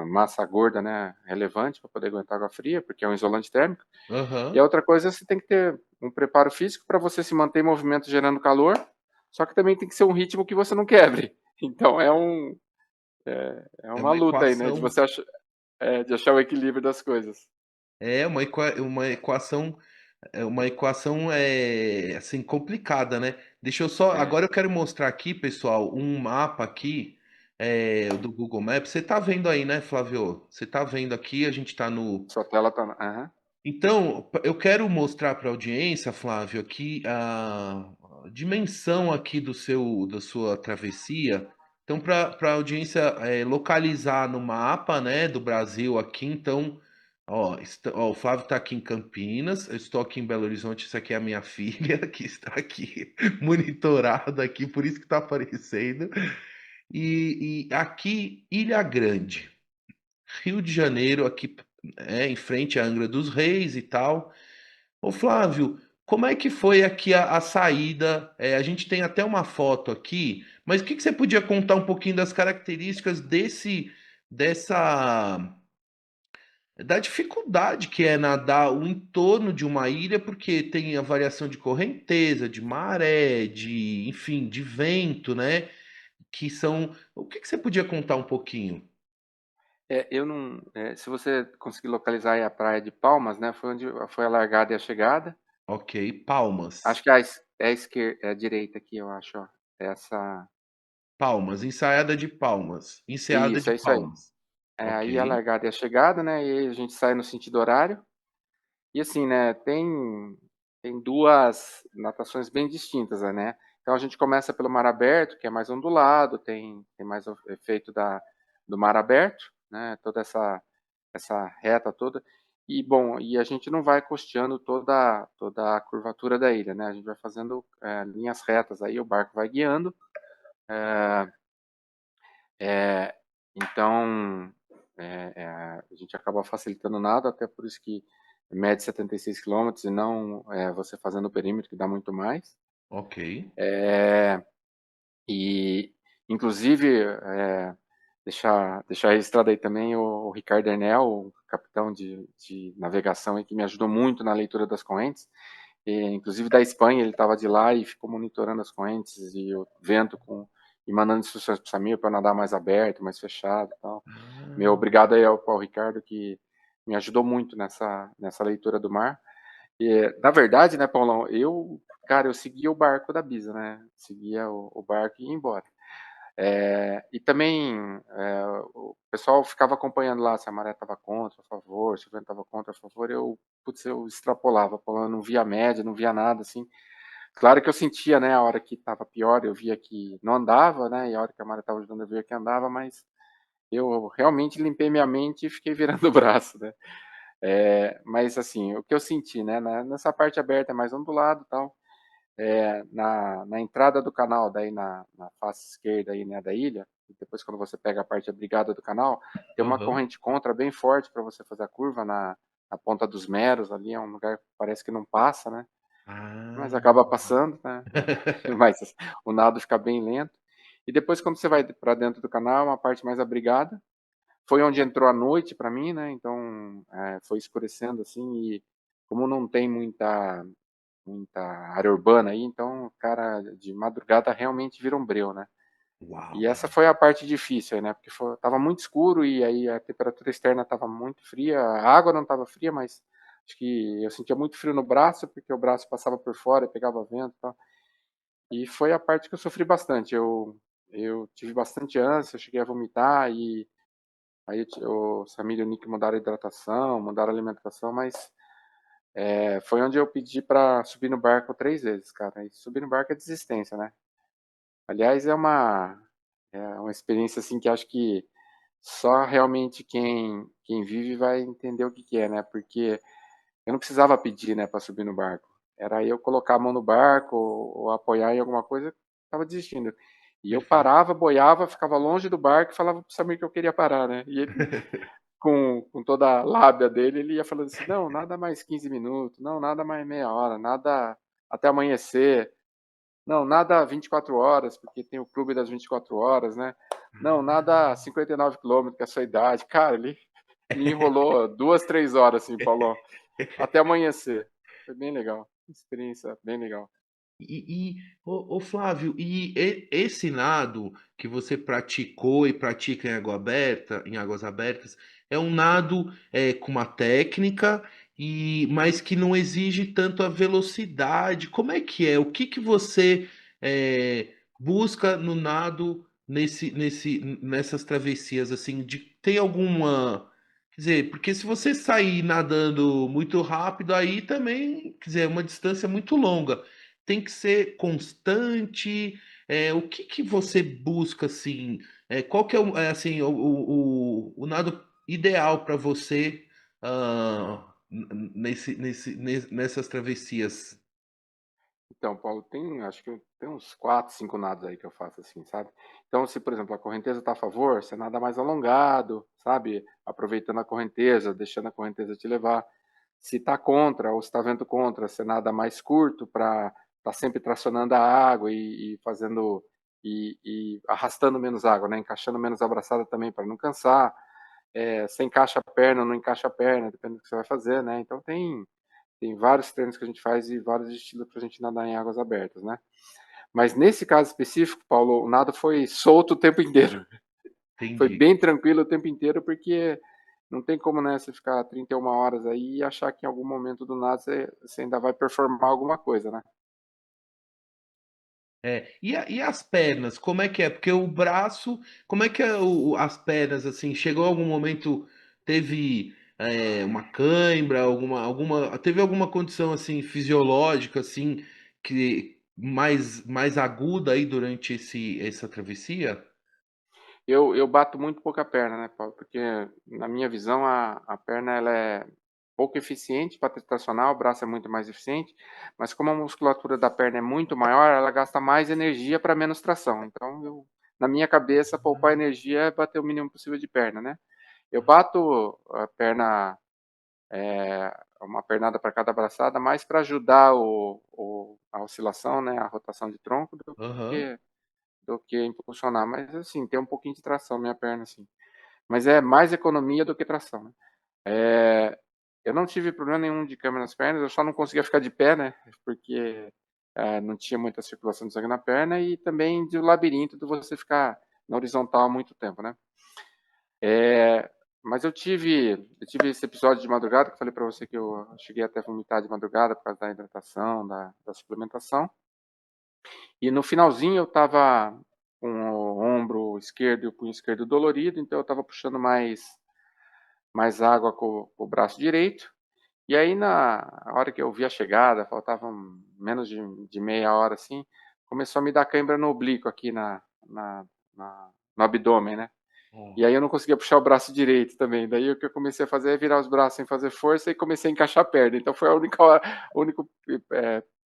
massa gorda, né, relevante para poder aguentar água fria, porque é um isolante térmico. E a Aham. outra coisa, você tem que ter um preparo físico para você se manter em movimento gerando calor, só que também tem que ser um ritmo que você não quebre. Então é É uma uma luta aí, né, de equação, você de achar o equilíbrio das coisas. uma equação assim complicada, né? Deixa eu só, É, agora eu quero mostrar aqui, pessoal, um mapa aqui do Google Maps. Você tá vendo aí, né, Flávio? Você tá vendo aqui, a gente tá no. sua tela tá. Aham. Então, eu quero mostrar para a audiência, Flávio, aqui a dimensão aqui da sua travessia. Então, para a audiência localizar no mapa, né, do Brasil aqui, então, ó, o Flávio está aqui em Campinas, eu estou aqui em Belo Horizonte, isso aqui é a minha filha, que está aqui monitorada aqui, por isso que está aparecendo. E aqui, Ilha Grande. Rio de Janeiro, aqui em frente à Angra dos Reis e tal. Ô Flávio, como é que foi aqui a saída? A gente tem até uma foto aqui, mas o que você podia contar um pouquinho das características dessa, da dificuldade que é nadar o entorno de uma ilha, porque tem a variação de correnteza, de maré, enfim, de vento, né? Que são. O que você podia contar um pouquinho? Eu não. Se você conseguir localizar aí a praia de Palmas, né, foi onde foi a largada e a chegada. Ok, Palmas. Acho que é a esquerda, é a direita aqui, eu acho, ó. Essa. Palmas, ensaiada de palmas. Enseada Isso, de é isso aí. palmas. Ok. Aí a largada e a chegada, né? E aí a gente sai no sentido horário. E assim, né, tem duas natações bem distintas, né? Então a gente começa pelo mar aberto, que é mais ondulado, tem mais o efeito do mar aberto, né? Toda essa reta toda. E bom, e a gente não vai costeando toda a curvatura da ilha, né? A gente vai fazendo linhas retas aí, o barco vai guiando. É, então a gente acaba facilitando nada, até por isso que mede 76 quilômetros e não você fazendo o perímetro, que dá muito mais. Ok. E, inclusive, deixar registrado aí também o Ricardo Ernel, o capitão de navegação, aí, que me ajudou muito na leitura das correntes. E, inclusive da Espanha, ele estava de lá e ficou monitorando as correntes e o vento e mandando instruções para o Samir para nadar mais aberto, mais fechado e tal. Meu Ah, obrigado aí ao Ricardo, que me ajudou muito nessa leitura do mar. E, na verdade, né, Paulão, cara, eu seguia o barco da Bisa, né? Seguia o barco e ia embora. E também o pessoal ficava acompanhando lá se a maré estava contra, a favor, se o vento estava contra, a favor. Eu extrapolava, Paulão, eu não via a média, não via nada, assim. Claro que eu sentia, né, a hora que estava pior, eu via que não andava, né, e a hora que a maré estava ajudando, eu via que andava, mas eu realmente limpei minha mente e fiquei virando o braço, né? Mas assim, o que eu senti, né? Nessa parte aberta é mais ondulado e tal. Na entrada do canal, daí na face esquerda aí, né, da ilha, e depois quando você pega a parte abrigada do canal, tem uma aham. corrente contra bem forte para você fazer a curva na ponta dos Meros, ali é um lugar que parece que não passa, né? Mas Ah. acaba passando, né? Mas o nado fica bem lento. E depois quando você vai para dentro do canal, é uma parte mais abrigada. Foi onde entrou a noite para mim, né? Então foi escurecendo assim e como não tem muita área urbana aí, então, cara, de madrugada realmente vira um breu, né? Uau. E essa foi a parte difícil, né? Porque tava muito escuro e aí a temperatura externa tava muito fria, a água não tava fria, mas acho que eu sentia muito frio no braço, porque o braço passava por fora e pegava vento e tal. E foi a parte que eu sofri bastante. Eu tive bastante ânsia, eu cheguei a vomitar e aí o Samir e o Nick mudaram a hidratação, mudaram a alimentação, mas foi onde eu pedi para subir no barco 3 vezes, cara. E subir no barco é desistência, né? Aliás, é uma experiência assim que acho que só realmente quem vive vai entender o que que é, né? Porque eu não precisava pedir, né, para subir no barco. Era eu colocar a mão no barco ou apoiar em alguma coisa, estava desistindo. E eu Perfeito. parava, boiava, ficava longe do barco e falava pro Samir que eu queria parar, né? E ele, com toda a lábia dele, ele ia falando assim: não, nada mais 15 minutos, não, nada mais meia hora, nada até amanhecer, não, nada 24 horas, porque tem o clube das 24 horas, né? Não, nada 59 quilômetros, que é a sua idade. Cara, ele me enrolou 2, 3 horas, assim, Paulo, até amanhecer. Foi bem legal, experiência bem legal. Ô Flávio, esse nado que você praticou e pratica em água aberta, em águas abertas, é um nado com uma técnica mas que não exige tanto a velocidade. Como é que é? O que que você busca no nado nessas travessias assim? Tem alguma. Quer dizer, porque se você sair nadando muito rápido, aí também, quer dizer, é uma distância muito longa. Tem que ser constante. O que que você busca assim? Qual que é, assim o nado ideal para você nessas travessias? Então, Paulo, acho que tem uns 4, 5 nados aí que eu faço assim, sabe? Então, se, por exemplo, a correnteza está a favor, você nada mais alongado, sabe? Aproveitando a correnteza, deixando a correnteza te levar. Se está contra ou se está vento contra, você nada mais curto para estar sempre tracionando a água e fazendo e arrastando menos água, né? Encaixando menos a braçada também para não cansar. Você encaixa a perna, não encaixa a perna, depende do que você vai fazer, né? Então tem vários treinos que a gente faz e vários estilos para a gente nadar em águas abertas, né? Mas nesse caso específico, Paulo, o nado foi solto o tempo inteiro. Foi Entendi. bem tranquilo o tempo inteiro, porque não tem como, né, você ficar 31 horas aí e achar que em algum momento do nada você ainda vai performar alguma coisa, né? E as pernas, como é que é? Porque o braço, como é que é as pernas, assim, chegou algum momento, teve uma cãibra, teve alguma condição, assim, fisiológica, assim, que mais aguda aí durante essa travessia? Eu bato muito pouco a perna, né, Paulo? Porque, na minha visão, a perna ela é pouco eficiente para tracionar, o braço é muito mais eficiente, mas como a musculatura da perna é muito maior, ela gasta mais energia para menos tração. Então, na minha cabeça, poupar energia é bater o mínimo possível de perna, né? Eu bato a perna, uma pernada para cada braçada, mais para ajudar a oscilação, né, a rotação de tronco, Aham. que, do que impulsionar. Mas, assim, tem um pouquinho de tração minha perna, assim. Mas é mais economia do que tração, né? É, eu não tive problema nenhum de câimbra nas pernas, eu só não conseguia ficar de pé, né? Porque não tinha muita circulação de sangue na perna e também de labirinto de você ficar na horizontal há muito tempo, né? É, mas eu tive esse episódio de madrugada que eu falei para você que eu cheguei até a vomitar de madrugada por causa da hidratação, da suplementação. E no finalzinho eu estava com o ombro esquerdo e o punho esquerdo dolorido, então eu estava puxando mais água com o braço direito. E aí, na hora que eu vi a chegada, faltavam menos de meia hora, assim, começou a me dar cãibra no oblíquo aqui na, no abdômen, né? Ó. E aí eu não conseguia puxar o braço direito também. Daí o que eu comecei a fazer é virar os braços sem fazer força e comecei a encaixar a perna. Então foi a única hora, a única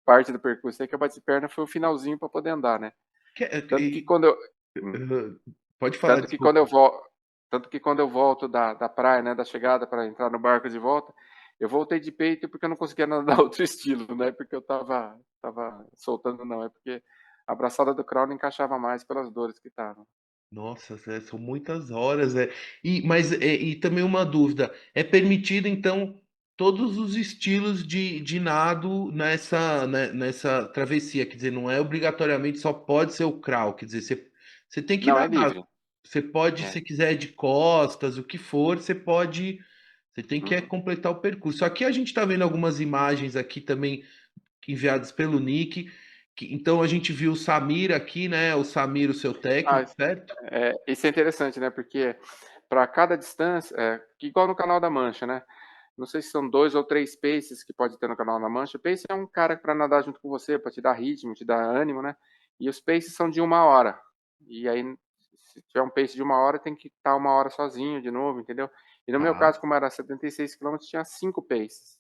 parte do percurso aí que eu bati perna foi o finalzinho para poder andar, né? Que- Tanto que e- quando eu, Pode falar, tanto que quando eu desculpa. volto, tanto que quando eu volto da praia, né, da chegada para entrar no barco de volta, eu voltei de peito porque eu não conseguia nadar outro estilo, né? Porque eu tava soltando não, é porque a braçada do crawl não encaixava mais pelas dores que estavam. Nossa, são muitas horas, é. E também uma dúvida, é permitido então todos os estilos de nado nessa travessia, quer dizer, não é obrigatoriamente só pode ser o crawl, quer dizer, você tem que Não, é nadar. livre. Você pode, É. se quiser de costas, o que for, você tem que Uhum. completar o percurso. Aqui a gente está vendo algumas imagens aqui também enviadas pelo Nick. Então a gente viu o Samir aqui, né? O Samir, o seu Ah, técnico, certo? isso é interessante, né? Porque para cada distância, igual no Canal da Mancha, né? Não sei se são 2 ou 3 paces que pode ter no Canal da Mancha. O pace é um cara para nadar junto com você, para te dar ritmo, te dar ânimo, né? E os paces são de 1 hora. E aí, se tiver um pace de 1 hora, tem que estar 1 hora sozinho de novo, entendeu? E no meu Tá. caso, como era 76 quilômetros, tinha 5 paces.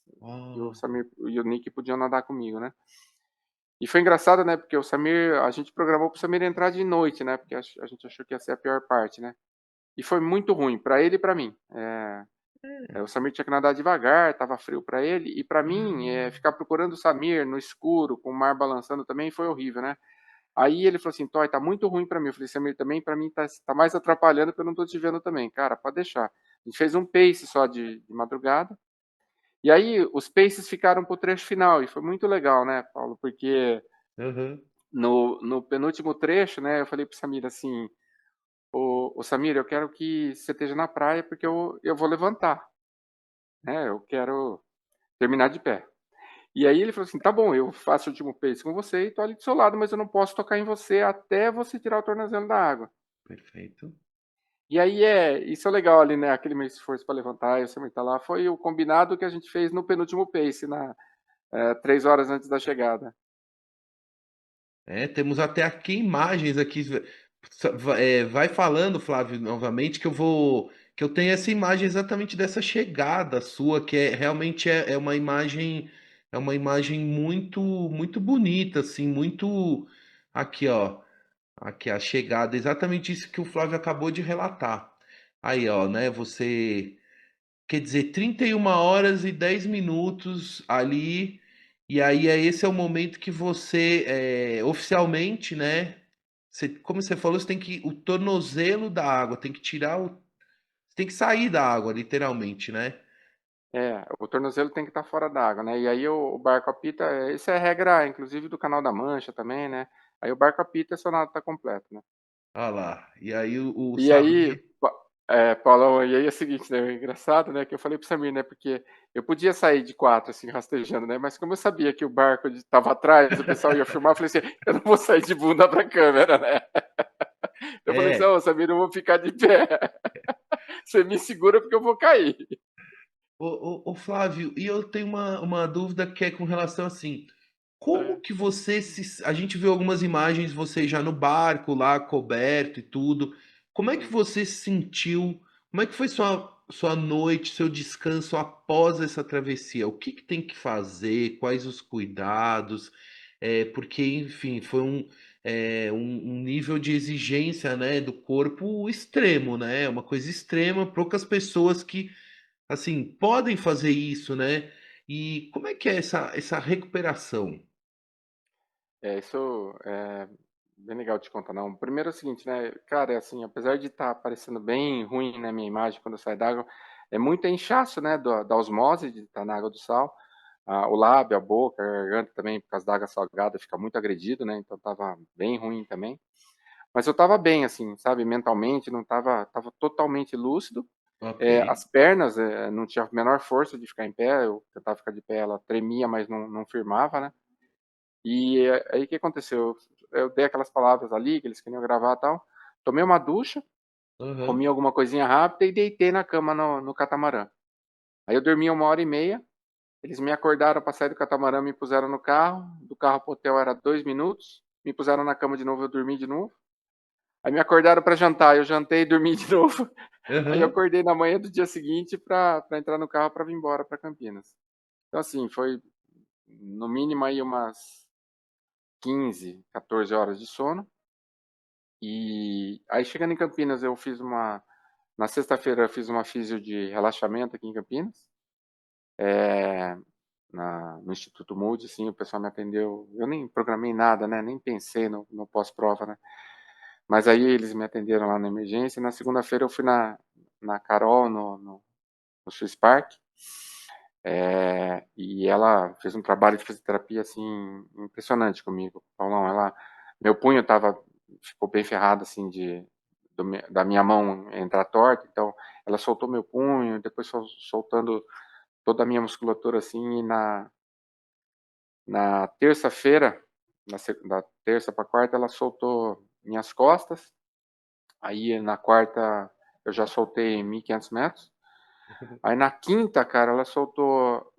E o Ah, Samir e o Nick podiam nadar comigo, né? E foi engraçado, né? Porque o Samir, a gente programou para o Samir entrar de noite, né? Porque a gente achou que ia ser a pior parte, né? E foi muito ruim para ele e para mim. O Samir tinha que nadar devagar, estava frio para ele e para mim ficar procurando o Samir no escuro, com o mar balançando também foi horrível, né? Aí ele falou assim, Toy, tá muito ruim para mim. Eu falei, Samir, também para mim tá mais atrapalhando porque eu não tô te vendo também, cara, pode deixar. A gente fez um pace só de madrugada. E aí os paces ficaram pro trecho final e foi muito legal, né, Paulo? Porque aham. no penúltimo trecho, né, eu falei pro Samir assim, o Samir, eu quero que você esteja na praia porque eu vou levantar, né? Eu quero terminar de pé. E aí ele falou assim, tá bom, eu faço o último pace com você e tô ali do seu lado, mas eu não posso tocar em você até você tirar o tornozelo da água. Perfeito. E aí isso é legal ali, né? Aquele meu esforço para levantar e o Samir tá lá, foi o combinado que a gente fez no penúltimo pace, 3 horas antes da chegada. Temos até aqui imagens aqui. Vai falando, Flávio, novamente, que eu tenho essa imagem exatamente dessa chegada sua, que realmente é uma imagem muito bonita, assim, muito aqui, ó, aqui a chegada, exatamente isso que o Flávio acabou de relatar. Aí, ó, né? Você quer dizer, 31 horas e 10 minutos ali. E aí, esse é o momento que você, oficialmente, né? Como você falou, você tem que. O tornozelo da água, tem que tirar o. Você tem que sair da água, literalmente, né? O tornozelo tem que estar fora da água, né? E aí o barco apita, isso é regra, inclusive, do Canal da Mancha também, né? Aí o barco apita se o nado tá completo, né? Olha lá. E aí o E aí, Samir. Paulão, e aí é o seguinte, né, o engraçado, né, que eu falei pro Samir, né, porque eu podia sair de quatro, assim, rastejando, né, mas como eu sabia que o barco estava atrás, o pessoal ia filmar, eu falei assim, eu não vou sair de bunda pra câmera, né. Eu falei assim, É, ô, Samir, eu vou ficar de pé, você me segura porque eu vou cair. ô Flávio, e eu tenho uma dúvida que é com relação assim, como É. que você se... A gente viu algumas imagens, você já no barco lá, coberto e tudo. Como é que Uhum. você se sentiu? Como é que foi sua noite, seu descanso após essa travessia? O que que tem que fazer? Quais os cuidados? Porque, enfim, foi um nível de exigência, né, do corpo extremo, né? Uma coisa extrema, poucas pessoas que assim, podem fazer isso, né? E como é que é essa recuperação? Isso é bem legal de contar, não. Primeiro é o seguinte, né, cara, é assim, apesar de estar parecendo bem ruim na minha imagem quando eu saio d'água, é muito inchaço, né, da osmose de estar na água do sal. O lábio, a boca, a garganta também, por causa da água salgada, fica muito agredido, né, então tava bem ruim também. Mas eu tava bem, assim, sabe, mentalmente, não tava totalmente lúcido. Ok. As pernas, não tinha a menor força de ficar em pé, eu tentava ficar de pé, ela tremia, mas não firmava, né. E aí o que aconteceu? Eu dei aquelas palavras ali que eles queriam gravar e tal. Tomei uma ducha, Aham. comi alguma coisinha rápida e deitei na cama no catamarã. Aí eu dormi 1 hora e meia. Eles me acordaram para sair do catamarã, me puseram no carro. Do carro pro hotel era 2 minutos. Me puseram na cama de novo, eu dormi de novo. Aí me acordaram para jantar, eu jantei e dormi de novo. Aí eu Aham. acordei na manhã do dia seguinte para entrar no carro para vir embora para Campinas. Então assim, foi no mínimo aí umas 15, 14 horas de sono. E aí chegando em Campinas, eu fiz uma. Na sexta-feira eu fiz uma físio de relaxamento aqui em Campinas, é, no Instituto Mood, assim, o pessoal me atendeu. Eu nem programei nada, né? Nem pensei no pós-prova, né? Mas aí eles me atenderam lá na emergência. E na segunda-feira eu fui na Carol, no Swiss Park, e ela fez um trabalho de fisioterapia assim impressionante comigo, Paulão. Meu punho ficou bem ferrado assim da minha mão entrar torta, então ela soltou meu punho, depois soltando toda a minha musculatura assim, e na terça-feira, da terça para quarta, ela soltou minhas costas. Aí na quarta eu já soltei 1.500 metros. Aí na quinta, cara, ela soltou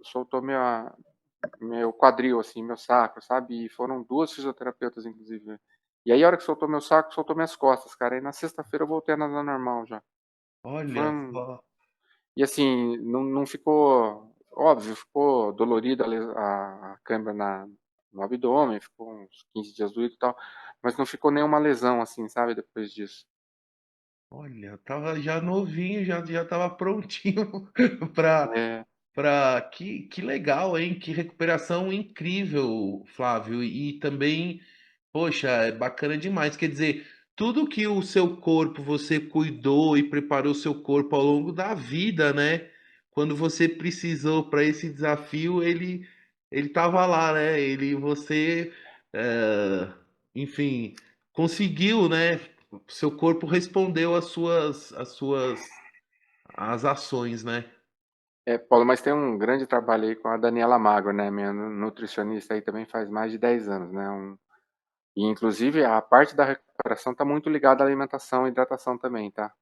meu quadril, assim, meu sacro, sabe? E foram duas fisioterapeutas, inclusive. E aí, a hora que soltou meu sacro, soltou minhas costas, cara. E na sexta-feira eu voltei a nadar normal já. Foi Olha um... só. E assim, não ficou. Óbvio, ficou dolorida a câimbra no abdômen, ficou uns 15 dias doído e tal. Mas não ficou nenhuma lesão, assim, sabe? Depois disso. Olha, tava já novinho, já tava prontinho para É, que legal, hein? Que recuperação incrível, Flávio. E também, poxa, é bacana demais. Quer dizer, tudo que o seu corpo, você cuidou e preparou o seu corpo ao longo da vida, né? Quando você precisou para esse desafio, ele estava lá, né? Você, é, enfim, conseguiu, né? Seu corpo respondeu as ações, né? Paulo, mas tem um grande trabalho aí com a Daniela Magro, né? Minha nutricionista aí também faz mais de 10 anos, né? E inclusive a parte da recuperação está muito ligada à alimentação e hidratação também, tá?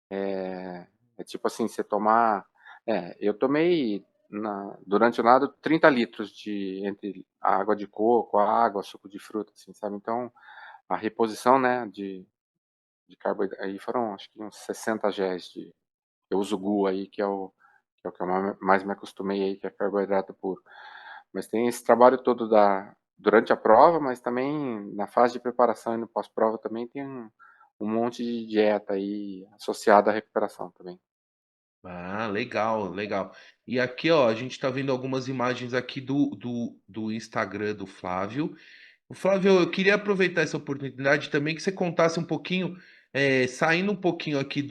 É tipo assim, você tomar. Eu tomei durante o nado 30 litros entre a água de coco, a água, suco de fruta, assim, sabe? Então a reposição, né, de carboidrato, aí foram acho que uns 60 géis eu uso GU aí, que é o que eu mais me acostumei aí, que é carboidrato puro. Mas tem esse trabalho todo durante a prova, mas também na fase de preparação e no pós-prova também tem um monte de dieta aí associada à recuperação também. Ah, legal, legal. E aqui, ó, a gente tá vendo algumas imagens aqui do Instagram do Flávio. O Flávio, eu queria aproveitar essa oportunidade também que você contasse um pouquinho, saindo um pouquinho aqui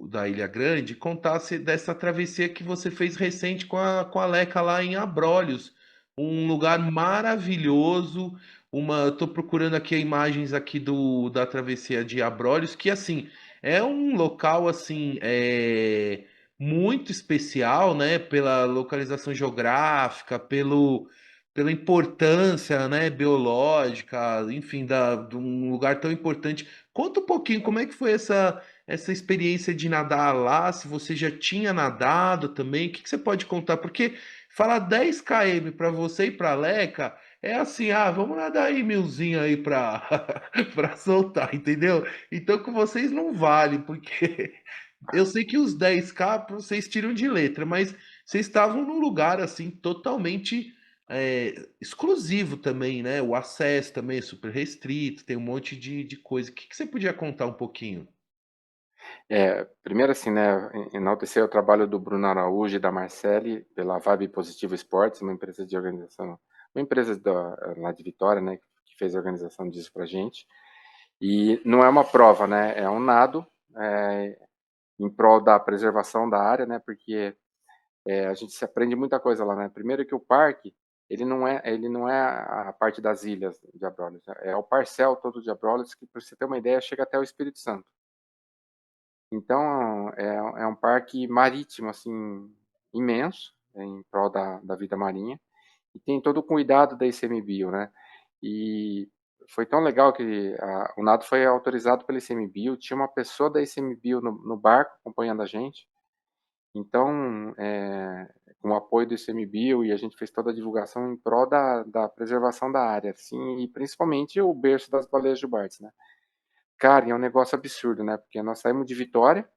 da Ilha Grande, contasse dessa travessia que você fez recente com a Leca lá em Abrolhos, um lugar maravilhoso. Tô procurando aqui imagens aqui da travessia de Abrolhos, que assim é um local assim muito especial, né? Pela localização geográfica, pela importância, né, biológica, enfim, de um lugar tão importante. Conta um pouquinho como é que foi essa experiência de nadar lá, se você já tinha nadado também, o que que você pode contar? Porque falar 10 km para você e para Leca é assim, vamos nadar aí milzinho aí para para soltar, entendeu? Então com vocês não vale, porque eu sei que os 10K vocês tiram de letra, mas vocês estavam num lugar assim totalmente exclusivo também, né? O acesso também é super restrito, tem um monte de coisa. O que que você podia contar um pouquinho? Primeiro assim, né, enaltecer o trabalho do Bruno Araújo e da Marcele pela Vibe Positivo Esportes, uma empresa de organização, uma empresa lá de Vitória, né, que fez a organização disso pra gente. E não é uma prova, né, é um nado é, em prol da preservação da área, né, porque a gente se aprende muita coisa lá, né. Primeiro que o parque, ele não é a parte das ilhas de Abrolhos, é o parcel todo de Abrolhos, que pra você ter uma ideia, chega até o Espírito Santo. Então, é um parque marítimo, assim, imenso, em prol da vida marinha, e tem todo o cuidado da ICMBio, né? E foi tão legal que o nado foi autorizado pela ICMBio, tinha uma pessoa da ICMBio no barco acompanhando a gente, então, com o apoio do ICMBio, e a gente fez toda a divulgação em prol da preservação da área, assim, e principalmente o berço das baleias jubartes, né? Cara, e é um negócio absurdo, né? Porque nós saímos de Vitória,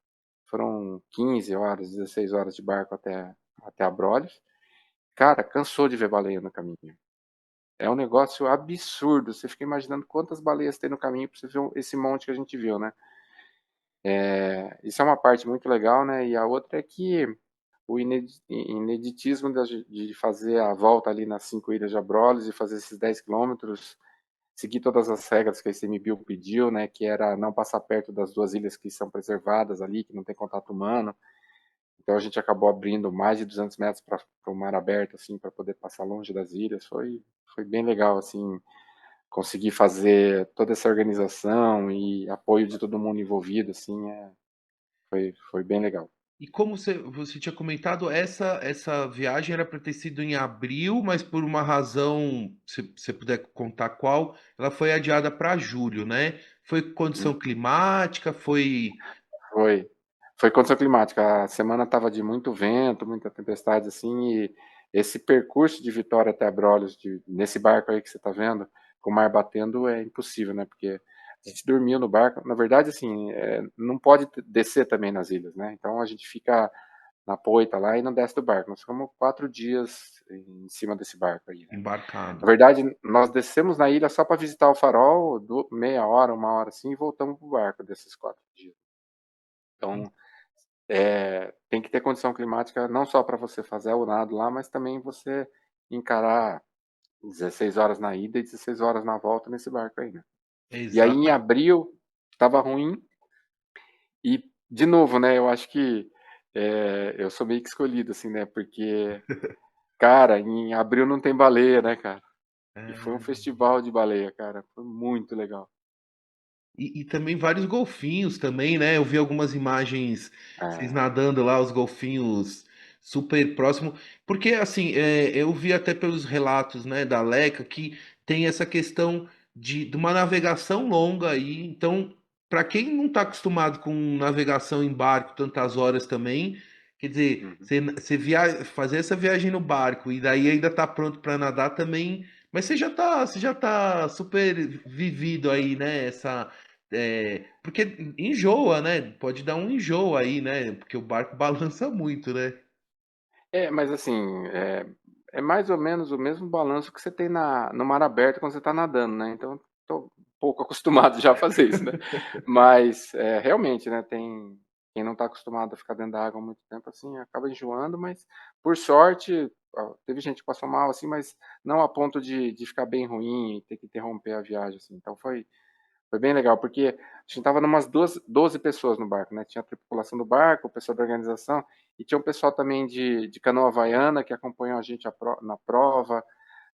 foram 15 horas, 16 horas de barco até Abrolhos. Cara, cansou de ver baleia no caminho. É um negócio absurdo. Você fica imaginando quantas baleias tem no caminho para você ver esse monte que a gente viu, né? Isso é uma parte muito legal, né? E a outra é que o ineditismo de fazer a volta ali nas 5 ilhas de Abrolhos e fazer esses 10 quilômetros, seguir todas as regras que a ICMBio pediu, né? Que era não passar perto das 2 ilhas que são preservadas ali, que não tem contato humano. Então a gente acabou abrindo mais de 200 metros para o mar aberto, assim, para poder passar longe das ilhas. Foi bem legal, assim, conseguir fazer toda essa organização e apoio de todo mundo envolvido, assim, foi bem legal. E como você tinha comentado, essa viagem era para ter sido em abril, mas por uma razão, se você puder contar qual, ela foi adiada para julho, né? Foi Hum, condição climática, foi. Foi, foi condição climática. A semana estava de muito vento, muita tempestade, assim, e esse percurso de Vitória até Abrolhos, nesse barco aí que você está vendo, com o mar batendo, é impossível, né? Porque a gente dormiu no barco. Na verdade, assim, não pode descer também nas ilhas, né? Então a gente fica na poita lá e não desce do barco. Nós ficamos 4 dias em cima desse barco aí, né? Na Embarcado. verdade, nós descemos na ilha só para visitar o farol, meia hora, 1 hora assim, e voltamos pro barco desses 4 dias. Então, tem que ter condição climática não só para você fazer o nado lá, mas também você encarar 16 horas na ida e 16 horas na volta nesse barco aí, né? E aí em Exata. abril estava ruim e, de novo, né, eu acho que eu sou meio que escolhido, assim, né, porque, cara, em abril não tem baleia, né, cara? E foi um É. festival de baleia, cara, foi muito legal. E também vários golfinhos também, né? Eu vi algumas imagens, vocês É, nadando lá, os golfinhos super próximo. Porque, assim, eu vi até pelos relatos, né, da Leca que tem essa questão de uma navegação longa aí. Então, para quem não está acostumado com navegação em barco tantas horas também, quer dizer, uhum. fazer essa viagem no barco e daí ainda tá pronto para nadar também. Mas você já tá super vivido aí, né? Porque enjoa, né? Pode dar um enjoo aí, né? Porque o barco balança muito, né? Mas assim, é mais ou menos o mesmo balanço que você tem no mar aberto quando você está nadando, né? Então, estou um pouco acostumado já a fazer isso, né? Mas, realmente, né? Quem não está acostumado a ficar dentro da água há muito tempo, assim, acaba enjoando, mas, por sorte, ó, teve gente que passou mal, assim, mas não a ponto de ficar bem ruim e ter que interromper a viagem, assim. Então, foi bem legal, porque a gente estava numas 12 pessoas no barco, né? Tinha a tripulação do barco, o pessoal da organização, e tinha um pessoal também de canoa havaiana que acompanhou a gente na prova.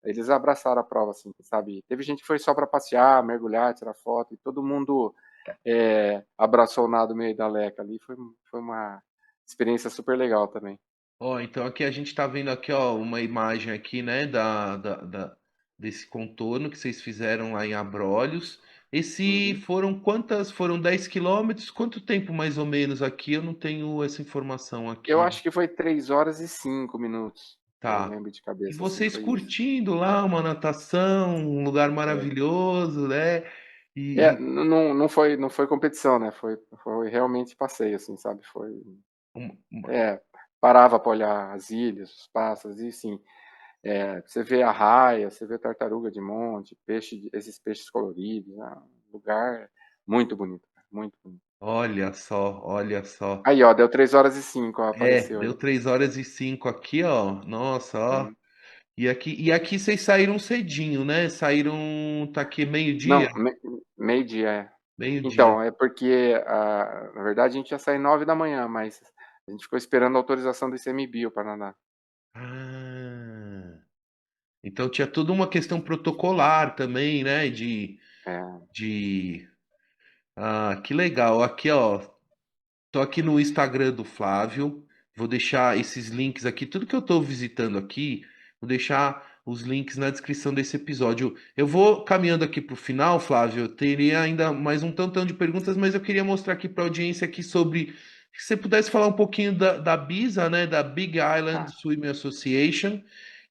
Eles abraçaram a prova, assim, sabe? Teve gente que foi só para passear, mergulhar, tirar foto, e todo mundo. abraçou o nado meio da Leca ali, foi uma experiência super legal também. Ó, então aqui a gente tá vendo aqui, ó, uma imagem aqui, né, desse contorno que vocês fizeram lá em Abrolhos. Esse Uhum. foram 10 quilômetros? Quanto tempo mais ou menos aqui? Eu não tenho essa informação Eu aqui. acho que foi 3 horas e 5 minutos, que eu Tá. lembro de E cabeça, assim, vocês foi isso. curtindo lá uma natação, um lugar É, maravilhoso, né? E, não foi competição, né? Foi realmente passeio, assim, sabe? um- uma- É, parava para olhar as ilhas, os pássaros, e sim, você vê a raia, você vê tartaruga de monte, esses peixes coloridos, né? Um lugar muito bonito, cara, muito bonito. olha só, olha só. Aí, ó, deu 3 horas e 5, ó, apareceu Deu aí. 3 horas e 5 aqui, ó. Nossa, ó. Hum. E aqui vocês saíram cedinho, né? Saíram, tá aqui meio-dia? Não, meio-dia, é. Meio-dia. Então, é porque, na verdade, a gente ia sair 9 da manhã, mas a gente ficou esperando a autorização do ICMBio para nadar. Ah, então tinha toda uma questão protocolar também, né? É, De... que legal. Aqui, ó. Tô aqui no Instagram do Flávio. Vou deixar esses links aqui. Tudo que eu tô visitando aqui, vou deixar os links na descrição desse episódio. Eu vou caminhando aqui pro final, Flávio. Eu teria ainda mais um tantão de perguntas, mas eu queria mostrar aqui para a audiência aqui sobre. Se você pudesse falar um pouquinho da BISA, né? Da Big Island tá. Swimming Association,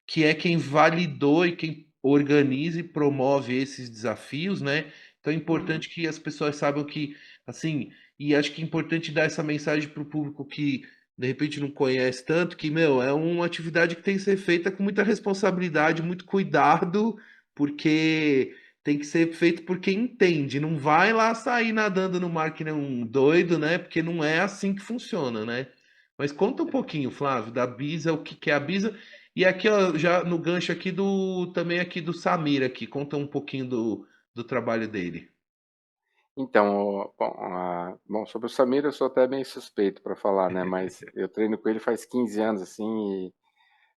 que é quem validou e quem organiza e promove esses desafios, né? Então é Uhum. importante que as pessoas saibam que, assim, e acho que é importante dar essa mensagem para o público que de repente não conhece tanto, que, meu, é uma atividade que tem que ser feita com muita responsabilidade, muito cuidado, porque tem que ser feito por quem entende. Não vai lá sair nadando no mar que nem um doido, né? Porque não é assim que funciona, né? Mas conta um pouquinho, Flávio, da Bisa, o que que é a Bisa. E aqui, ó, já no gancho aqui também aqui do Samir aqui, conta um pouquinho do trabalho dele. Então, bom, sobre o Samir eu sou até meio suspeito para falar, né? Mas eu treino com ele faz 15 anos, assim, e o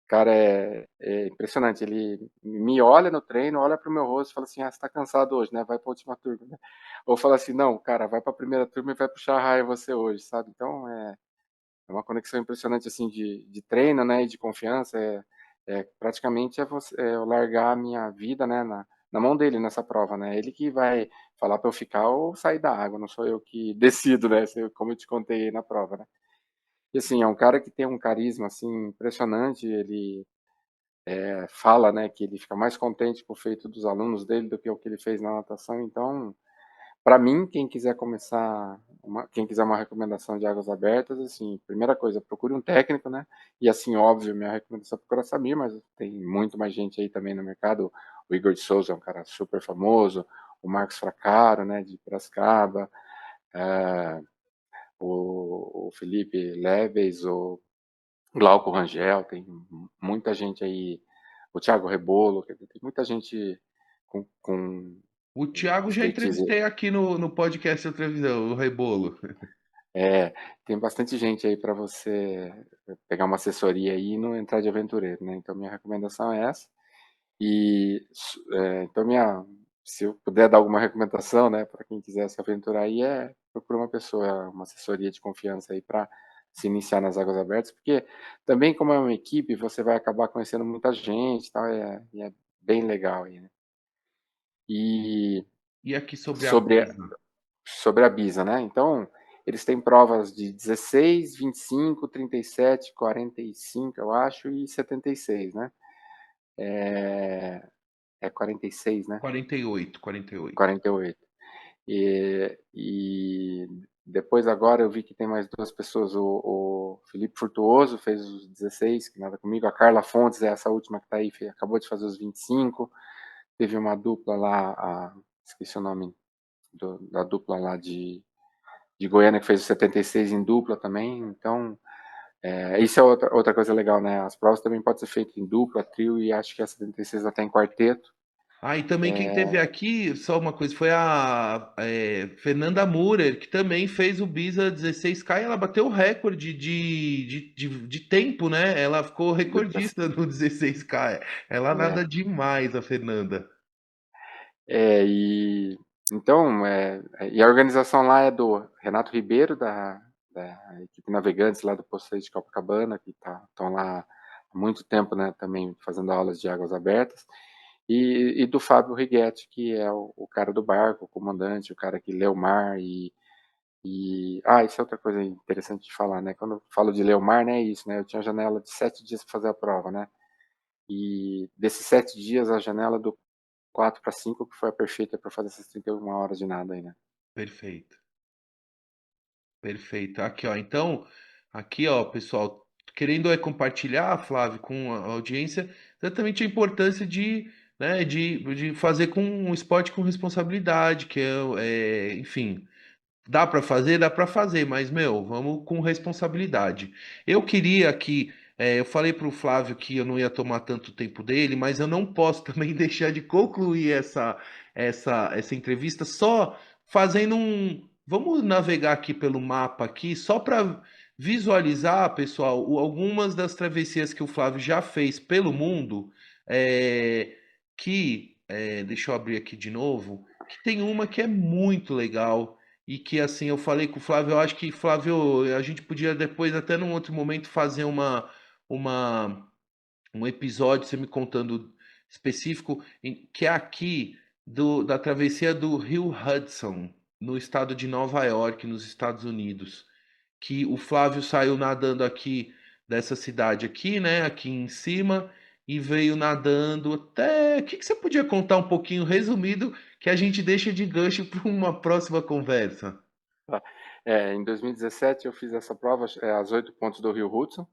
cara é impressionante. Ele me olha no treino, olha pro meu rosto e fala assim: Ah, você tá cansado hoje, né? Vai pra última turma, né? Ou fala assim: Não, cara, vai pra primeira turma e vai puxar a raia você hoje, sabe? Então, é uma conexão impressionante, assim, de treino, né? E de confiança. Praticamente eu largar a minha vida, né? Na mão dele nessa prova, né? Ele que vai falar para eu ficar ou sair da água, não sou eu que decido, né? Como eu te contei aí na prova, né? E assim, é um cara que tem um carisma assim impressionante, ele fala, né, que ele fica mais contente com o feito dos alunos dele do que o que ele fez na natação. Então, para mim, quem quiser começar, quem quiser uma recomendação de águas abertas, assim, primeira coisa, procure um técnico, né? E assim, óbvio, minha recomendação é procurar Samir, mas tem muito mais gente aí também no mercado. O Igor de Souza é um cara super famoso, o Marcos Fracaro, né, de Piracicaba, é, o Felipe Leves, o Glauco Rangel, tem muita gente aí, o Thiago Rebolo, tem muita gente com O Thiago já expertise. entrevistei aqui no podcast Outra Visão, o Rebolo. É, tem bastante gente aí para você pegar uma assessoria aí e não entrar de aventureiro, né? Então minha recomendação é essa. Então se eu puder dar alguma recomendação, né, para quem quiser se aventurar aí, procurar uma pessoa, uma assessoria de confiança aí para se iniciar nas águas abertas, porque também como é uma equipe, você vai acabar conhecendo muita gente, e tal, e é bem legal aí, né? E E aqui sobre a sobre Bisa. sobre a Bisa, né? Então, eles têm provas de 16, 25, 37, 45, eu acho, e 76, né? É 46, né? 48, 48. 48. E depois agora eu vi que tem mais duas pessoas. O Felipe Furtuoso fez os 16, que nada comigo. A Carla Fontes é essa última que está aí, acabou de fazer os 25. Teve uma dupla lá, esqueci o nome da dupla lá de Goiânia que fez os 76 em dupla também. Então, isso é outra coisa legal, né? As provas também podem ser feitas em dupla, trio e acho que a 76 até em quarteto. E também quem teve aqui, só uma coisa, foi a Fernanda Murer, que também fez o Bisa 16K e ela bateu o recorde de tempo, né? Ela ficou recordista no 16K. Ela nada É, demais, a Fernanda. Então, e a organização lá é do Renato Ribeiro, da equipe Navegantes lá do Poço de Copacabana, que estão lá há muito tempo, né, também fazendo aulas de águas abertas, e do Fábio Righetti, que é o cara do barco, o comandante, o cara que lê o mar isso é outra coisa interessante de falar, né? Quando eu falo de ler o mar, né, é isso, né? Eu tinha janela de 7 dias para fazer a prova, né? E desses 7 dias, a janela do 4 para 5 que foi a perfeita para fazer essas 31 horas de nada aí, né? Perfeito. Perfeito. Aqui, ó. Então, aqui, ó, pessoal, querendo compartilhar, Flávio, com a audiência, exatamente a importância de, né, de fazer com um esporte com responsabilidade, que enfim, dá para fazer, mas, meu, vamos com responsabilidade. Eu queria que, eu falei para o Flávio que eu não ia tomar tanto tempo dele, mas eu não posso também deixar de concluir essa entrevista só fazendo um. Vamos navegar aqui pelo mapa aqui, só para visualizar, pessoal, algumas das travessias que o Flávio já fez pelo mundo, é, deixa eu abrir aqui de novo, que tem uma que é muito legal e que assim eu falei com o Flávio, eu acho que Flávio, a gente podia depois até num outro momento fazer uma um episódio você me contando específico que é aqui da travessia do Rio Hudson no estado de Nova York, nos Estados Unidos, que o Flávio saiu nadando aqui dessa cidade aqui, né, aqui em cima, e veio nadando até. O que que você podia contar um pouquinho resumido que a gente deixa de gancho para uma próxima conversa? Tá. Em 2017 eu fiz essa prova, às 8 pontes do Rio Hudson.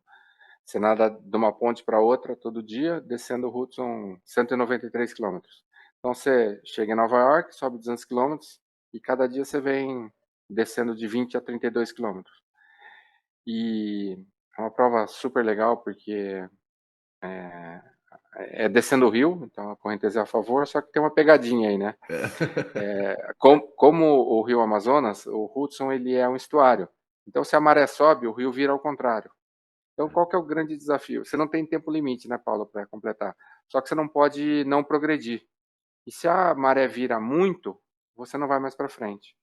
Você nada de uma ponte para outra todo dia, descendo o Hudson 193 quilômetros. Então você chega em Nova York, sobe 200 quilômetros e cada dia você vem descendo de 20 a 32 quilômetros. E é uma prova super legal porque é descendo o rio, então a correnteza é a favor, só que tem uma pegadinha aí, né? Como o rio Amazonas, o Hudson ele é um estuário. Então se a maré sobe, o rio vira ao contrário. Então, qual que é o grande desafio? Você não tem tempo limite, né, Paulo, para completar. Só que você não pode não progredir. E se a maré vira muito, você não vai mais para frente.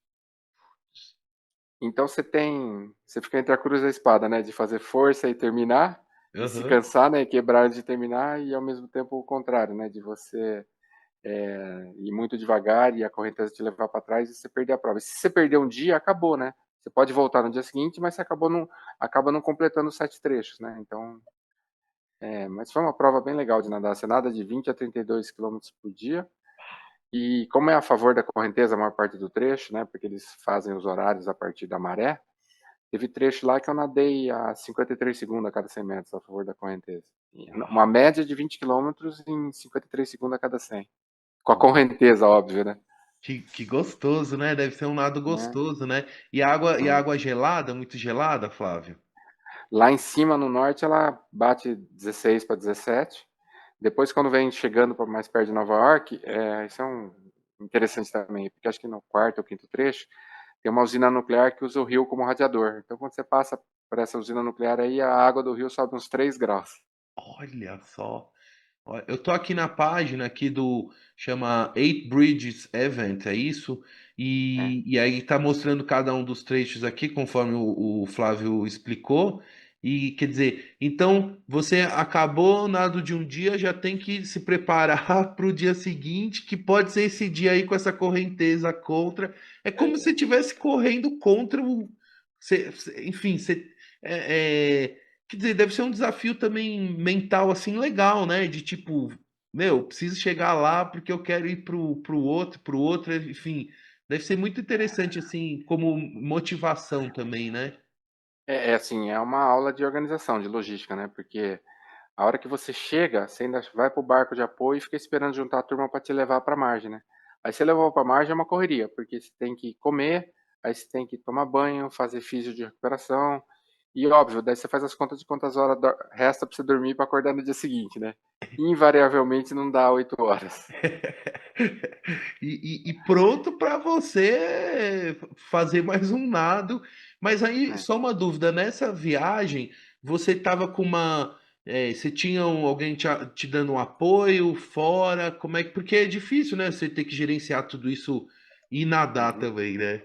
Então você fica entre a cruz e a espada, né, de fazer força e terminar, e se Aham. cansar, né, quebrar antes de terminar, e ao mesmo tempo o contrário, né, de você ir muito devagar e a correnteza te levar para trás e você perder a prova. E se você perder um dia, acabou, né? Você pode voltar no dia seguinte, mas você acaba não completando os 7 trechos, né? Então, mas foi uma prova bem legal de nadar. Você nada de 20 a 32 quilômetros por dia. E como é a favor da correnteza a maior parte do trecho, né? Porque eles fazem os horários a partir da maré. Teve trecho lá que eu nadei a 53 segundos a cada 100 metros a favor da correnteza. Uma Uau. média de 20 quilômetros em 53 segundos a cada 100. Com a Uau. correnteza, óbvio, né? Que gostoso, né? Deve ser um nado Né? gostoso, né? E a água gelada, muito gelada, Flávio? Lá em cima, no norte, ela bate 16 para 17. Depois, quando vem chegando para mais perto de Nova York, isso é interessante também, porque acho que no quarto ou quinto trecho tem uma usina nuclear que usa o rio como radiador. Então, quando você passa por essa usina nuclear aí, a água do rio sobe uns 3 graus. Olha só. Eu tô aqui na página aqui do chama Eight Bridges Event, é isso? É, E aí tá mostrando cada um dos trechos aqui, conforme o Flávio explicou. E quer dizer, então você acabou nado de um dia, já tem que se preparar para o dia seguinte, que pode ser esse dia aí com essa correnteza contra. É como se você estivesse correndo contra o. Enfim, quer dizer, deve ser um desafio também mental assim legal, né? De tipo, meu, preciso chegar lá porque eu quero ir pro outro, enfim. Deve ser muito interessante assim, como motivação também, né? assim, é uma aula de organização, de logística, né? Porque a hora que você chega, você ainda vai pro barco de apoio e fica esperando juntar a turma para te levar para a margem, né? Aí você levou para a margem é uma correria, porque você tem que comer, aí você tem que tomar banho, fazer físio de recuperação. E óbvio, daí você faz as contas de quantas horas resta para você dormir para acordar no dia seguinte, né? Invariavelmente não dá 8 horas. E pronto para você fazer mais um nado. Mas aí, Né? só uma dúvida, nessa viagem, você estava com uma. Você tinha alguém te dando um apoio fora? Como é que. Porque é difícil, né? Você ter que gerenciar tudo isso e nadar Uhum. também, né?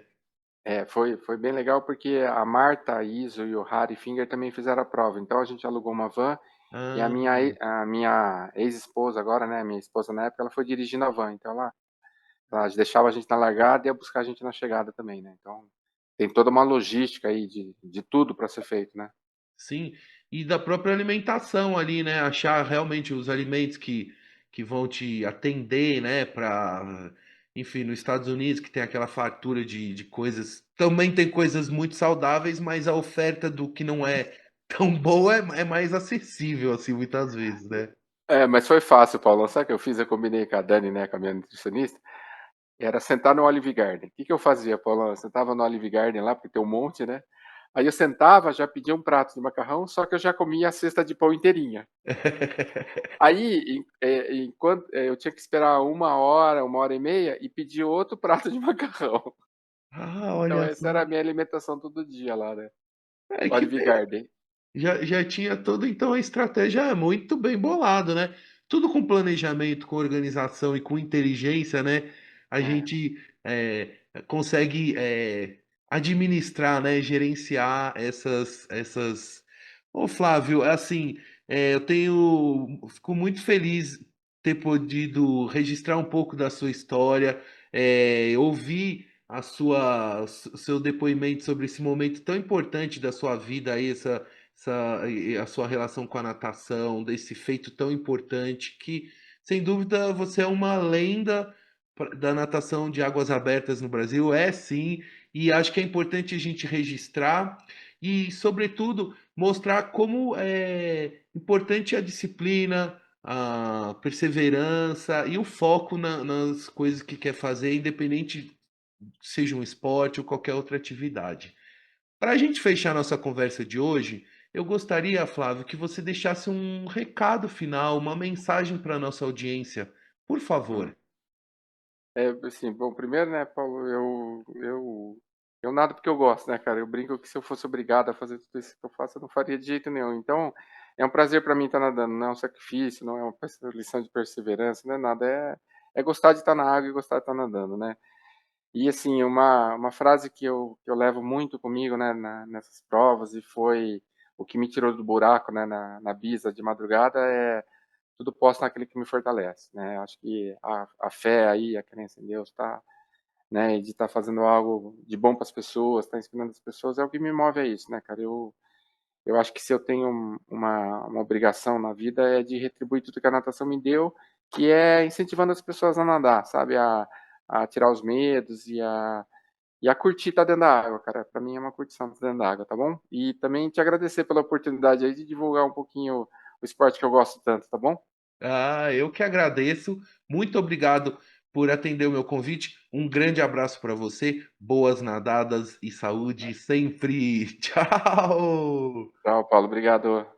Foi bem legal porque a Marta, a Iso e o Harry Finger também fizeram a prova. Então a gente alugou uma van e Ah, a minha ex-esposa agora, né, minha esposa na época, ela foi dirigindo a van. Então ela deixava a gente na largada e ia buscar a gente na chegada também, né? Então tem toda uma logística aí de tudo para ser feito, né? sim. E da própria alimentação ali, né? Achar realmente os alimentos que vão te atender, né? Para, enfim, nos Estados Unidos, que tem aquela fartura de coisas. Também tem coisas muito saudáveis, mas a oferta do que não é tão boa é mais acessível, assim, muitas vezes, né? Mas foi fácil, Paulo. Sabe o que eu fiz? Eu combinei com a Dani, né, com a minha nutricionista. Era sentar no Olive Garden. O que que eu fazia, Paulo? Eu sentava no Olive Garden lá, porque tem um monte, né? Aí eu sentava, já pedia um prato de macarrão, só que eu já comia a cesta de pão inteirinha. Aí, enquanto eu tinha que esperar uma hora e meia, e pedir outro prato de macarrão. Ah, Então olha essa só. era a minha alimentação todo dia lá, né? É que Olive Garden. já tinha todo, então a estratégia é muito bem bolado, né? Tudo com planejamento, com organização e com inteligência, né? A É, gente consegue administrar, né? Gerenciar essas. Ô, Flávio, assim, fico muito feliz ter podido registrar um pouco da sua história, ouvir seu depoimento sobre esse momento tão importante da sua vida aí, a sua relação com a natação, desse feito tão importante que, sem dúvida, você é uma lenda da natação de águas abertas no Brasil, é sim, e acho que é importante a gente registrar e, sobretudo, mostrar como é importante a disciplina, a perseverança e o foco nas coisas que quer fazer, independente seja um esporte ou qualquer outra atividade. Para a gente fechar nossa conversa de hoje, eu gostaria, Flávio, que você deixasse um recado final, uma mensagem para a nossa audiência, por hum. favor. Assim, bom, primeiro, né, Paulo, eu nado porque eu gosto, né, cara? Eu brinco que se eu fosse obrigado a fazer tudo isso que eu faço, eu não faria de jeito nenhum. Então, é um prazer para mim estar nadando, não é um sacrifício, não é uma lição de perseverança, não é nada, é gostar de estar na água e gostar de estar nadando, né? E, assim, uma frase que eu levo muito comigo, né, nessas provas, e foi o que me tirou do buraco, né, na bisa de madrugada, tudo posso naquele que me fortalece, né? Acho que a fé aí, a crença em Deus, tá, né, e de estar fazendo algo de bom para as pessoas, estar inspirando as pessoas, é o que me move a isso, né, cara? Eu acho que se eu tenho uma obrigação na vida é de retribuir tudo que a natação me deu, que é incentivando as pessoas a nadar, sabe? A tirar os medos e a curtir estar dentro da água, cara. Para mim é uma curtição estar dentro da água, tá bom? E também te agradecer pela oportunidade aí de divulgar um pouquinho o esporte que eu gosto tanto, tá bom? Ah, eu que agradeço. Muito obrigado por atender o meu convite. Um grande abraço para você. Boas nadadas e saúde sempre. Tchau! Tchau, Paulo. Obrigado.